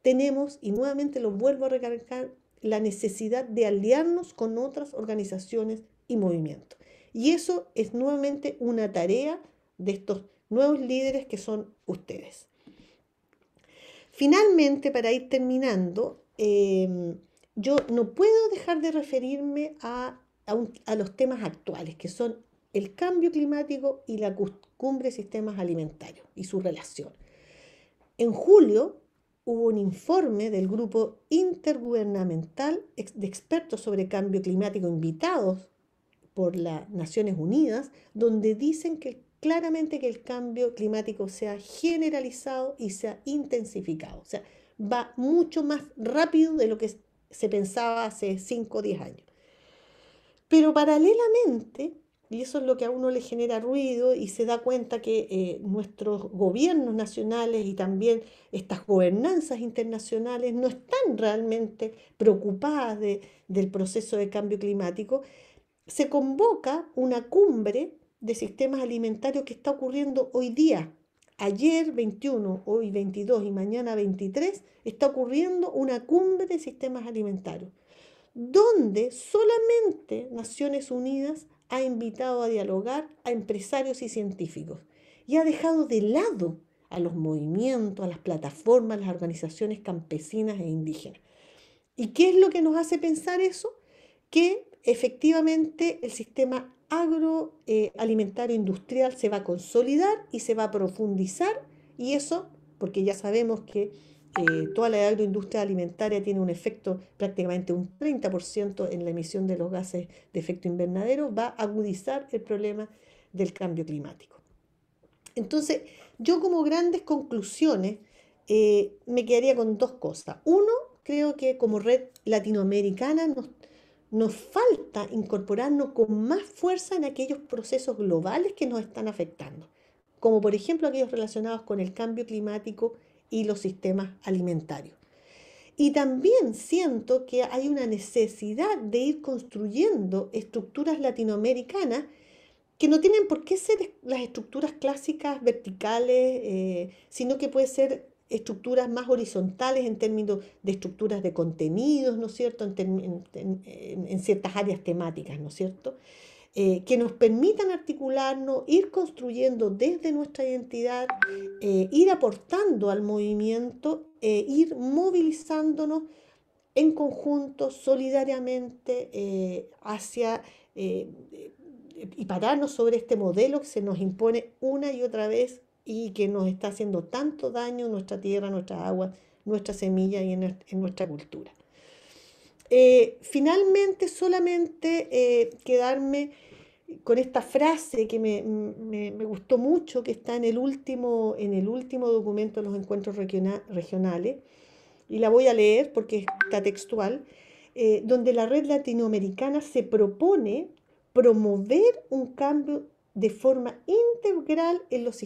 tenemos, y nuevamente lo vuelvo a recalcar, la necesidad de aliarnos con otras organizaciones y movimientos. Y eso es nuevamente una tarea de estos nuevos líderes que son ustedes. Finalmente, para ir terminando, yo no puedo dejar de referirme a los temas actuales, que son el cambio climático y la cumbre de sistemas alimentarios y su relación. En julio hubo un informe del grupo intergubernamental de expertos sobre cambio climático invitados por las Naciones Unidas, donde dicen claramente que el cambio climático se ha generalizado y se ha intensificado. O sea, va mucho más rápido de lo que se pensaba hace 5 o 10 años. Pero paralelamente, y eso es lo que a uno le genera ruido y se da cuenta que nuestros gobiernos nacionales y también estas gobernanzas internacionales no están realmente preocupadas del proceso de cambio climático, se convoca una cumbre de sistemas alimentarios que está ocurriendo hoy día. Ayer 21, hoy 22 y mañana 23 está ocurriendo una cumbre de sistemas alimentarios, donde solamente Naciones Unidas ha invitado a dialogar a empresarios y científicos y ha dejado de lado a los movimientos, a las plataformas, a las organizaciones campesinas e indígenas. ¿Y qué es lo que nos hace pensar eso? Que efectivamente el sistema agroalimentario industrial se va a consolidar y se va a profundizar, y eso porque ya sabemos que toda la agroindustria alimentaria tiene un efecto prácticamente un 30% en la emisión de los gases de efecto invernadero, va a agudizar el problema del cambio climático. Entonces, yo como grandes conclusiones me quedaría con 2 cosas. Uno, creo que como red latinoamericana nos falta incorporarnos con más fuerza en aquellos procesos globales que nos están afectando, como por ejemplo aquellos relacionados con el cambio climático y los sistemas alimentarios. Y también siento que hay una necesidad de ir construyendo estructuras latinoamericanas que no tienen por qué ser las estructuras clásicas verticales, sino que puede ser estructuras más horizontales en términos de estructuras de contenidos, ¿no es cierto?, en ciertas áreas temáticas, ¿no es cierto?, que nos permitan articularnos, ir construyendo desde nuestra identidad, ir aportando al movimiento, ir movilizándonos en conjunto, solidariamente, y pararnos sobre este modelo que se nos impone una y otra vez y que nos está haciendo tanto daño en nuestra tierra, nuestras aguas, nuestras semillas y en nuestra cultura. Finalmente, solamente quedarme con esta frase que me gustó mucho, que está en el último documento de los encuentros regionales, y la voy a leer porque está textual, donde la red latinoamericana se propone promover un cambio de forma integral en los sistemas